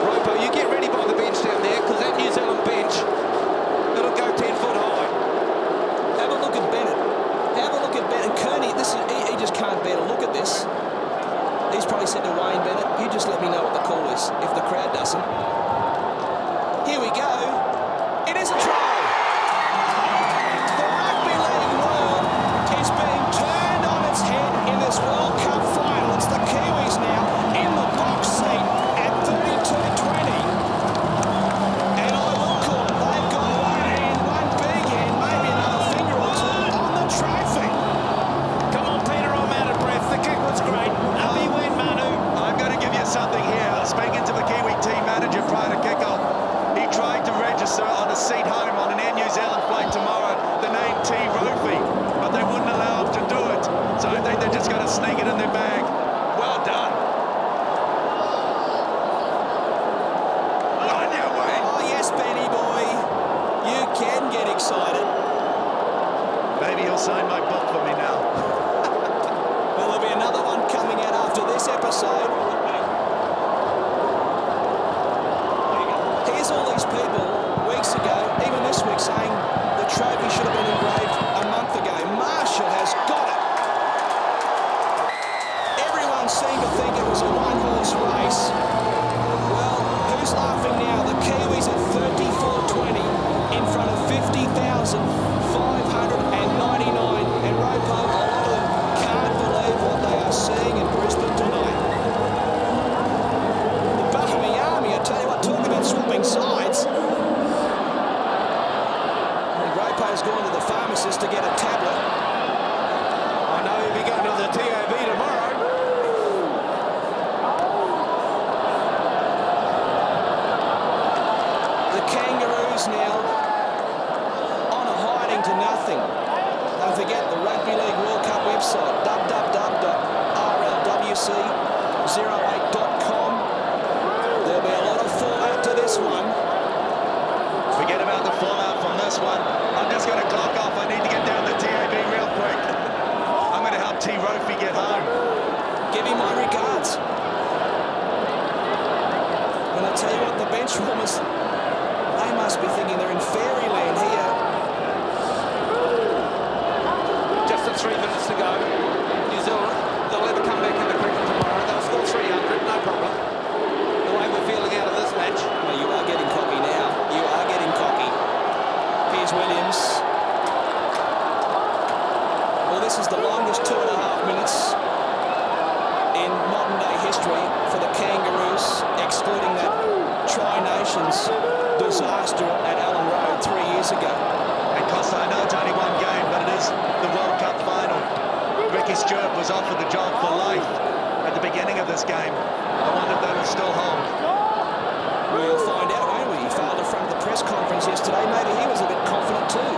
Ropo, you get ready by the bench down there, because that New Zealand bench, it'll go 10 foot high. Have a look at Bennett. Have a look at Bennett. Kearney, he just can't bear to look at this. He's probably said to Wayne Bennett, you just let me know what the call is, if the crowd doesn't. Here we go. It is a try. The rugby league world is being turned on its head in this World Cup final. It's the Kiwis now in the box seat at 32-20. And I will call it. They've got one hand, one big hand, maybe another finger or two on the trophy. Come on, Peter, I'm out of breath. The kick was great. Up he went, Manu. I've got to give you something here. Speaking to the Kiwi team manager prior to kickoff, he tried to register on a seat home on an Air New Zealand flight tomorrow, the name T. Rofi, but they wouldn't allow him to do it. So I think they're just going to sneak it episode. Here's all these people weeks ago, even this week, saying the trophy should have been engraved a month ago. Marshall has got it. Everyone seemed to think it was a one-horse race. Well, who's laughing now? The Kiwis at 34.20 in front of 50,599. And Ropo, a lot of them can't believe what they are seeing in Brisbane tonight. The Bahami Army, I tell you what, talking about swapping sides. And Ropo's gone to the pharmacist to get a tablet. I know he'll be going to the TAB tomorrow. The Kangaroos now on a hiding to nothing. Don't forget the Rugby League World Cup website, www.rlwc08.com. There'll be a lot of fallout to this one. Forget about the fallout from this one. I'm just going to clock off. I need to get down to TAB real quick. I'm going to help T. Rofi get home. Give him my regards. And I tell you what, the bench warmers, they must be thinking they're in fairyland here. Just 3 minutes to go. New Zealand, they'll let it come back in the cricket tomorrow. They'll score 300, no problem. The way we're feeling out of this match. Well, you are getting cocky now. You are getting cocky. Here's Williams. Well, this is the longest 2.5 minutes in modern-day history for the Kangaroos, excluding that Tri-Nations disaster at Allen Road 3 years ago. And Costa, I know it's only one game, but it is the World Cup final. Ricky Stewart was offered the job for life at the beginning of this game. I wonder if that'll still hold. We'll find out, won't we? He failed to front the press conference yesterday. Maybe he was a bit confident too.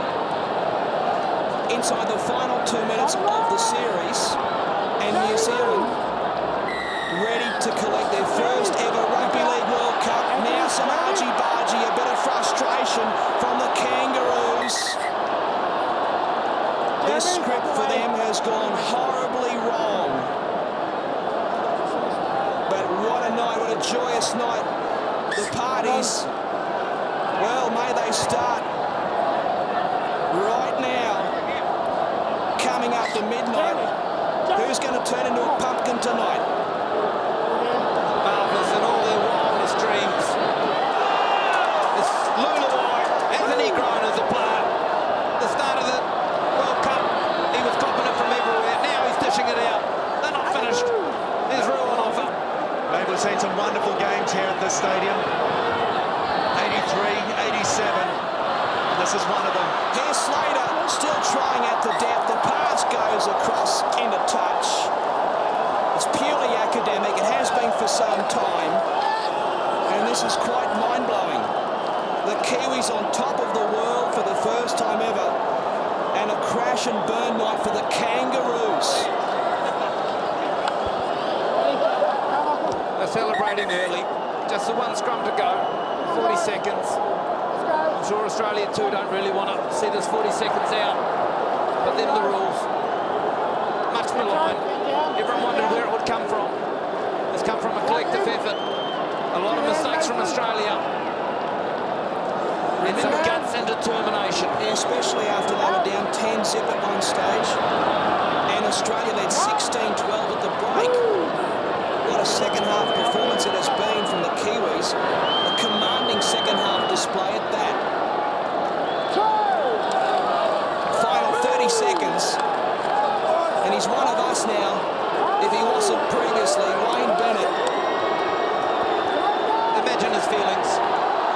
Inside the final 2 minutes of the series, and New Zealand ready to collect their first ever Rugby League World Cup. Now some argy-bargy, a bit of frustration from the Kangaroos. This script for them has gone horribly wrong. But what a night, what a joyous night. The parties, well, may they start right now. Coming up to midnight. Who's going to turn into a pumpkin tonight? Marvellous in all their wildest dreams. It's Lulawai, Anthony Grone as a player. The start of the World Cup, he was copping it from everywhere. Now he's dishing it out. They're not finished. There's real on offer. Mate, we've seen some wonderful games here at this stadium. 83, 87. And this is one of them. Here's Slater, still trying at the depth. The pass goes across into touch. It's purely academic. It has been for some time. And this is quite mind-blowing. The Kiwis on top of the world for the first time ever. And a crash and burn night for the Kangaroos. They're celebrating early. Just the one scrum to go. 40 seconds. I'm sure Australia too don't really want to see this 40 seconds out. But then the rules. Much maligned. Everyone wondered where it would come from. It's come from a collective effort. A lot of mistakes from Australia. And some guts and determination. Especially after they were down 10-0 at one stage. And Australia led 16-12 at the break. What a second-half performance it has been from the Kiwis. A commanding second-half display at that. Final 30 seconds. And he's one of us now, if he wasn't previously. Wayne Bennett. Imagine his feelings.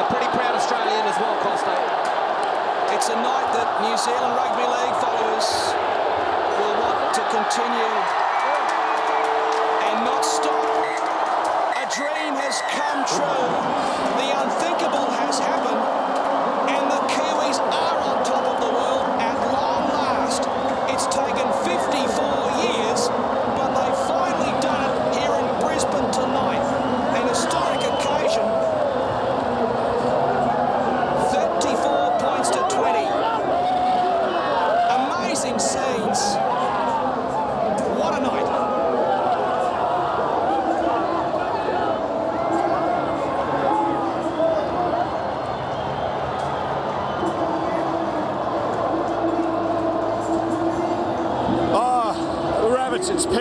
A pretty proud Australian as well, Costa. It's a night that New Zealand Rugby League followers will want to continue and not stop. A dream has come true. The unthinkable has happened. And the Kiwis are on top of the world at long last. It's taken 54 years, but they've finally done it here in Brisbane tonight. An historic occasion. 34 points to 20. Amazing scenes.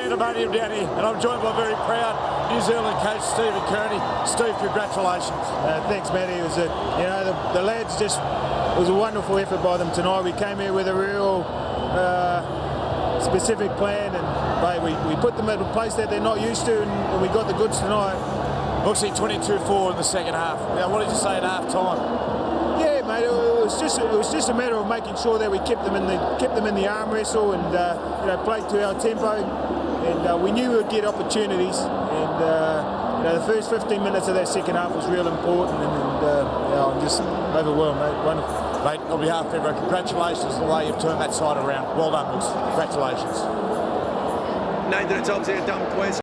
pandemonium down here, and I'm joined by very proud New Zealand coach Stephen Kearney. Steve, congratulations. Thanks, Matty. It was the lads just. It was a wonderful effort by them tonight. We came here with a real specific plan, and we put them in a place that they're not used to, and we got the goods tonight. Looks like 22-4 in the second half. Now, what did you say at half time? Yeah, mate. It was just a matter of making sure that we kept them in the arm wrestle and played to our tempo. And we knew we would get opportunities. And the first 15 minutes of that second half was real important. And I'm just overwhelmed, mate. Wonderful. Mate, on behalf of everyone, congratulations on the way you've turned that side around. Well done, Lewis. Congratulations. Nathan, it's obviously a dumb question.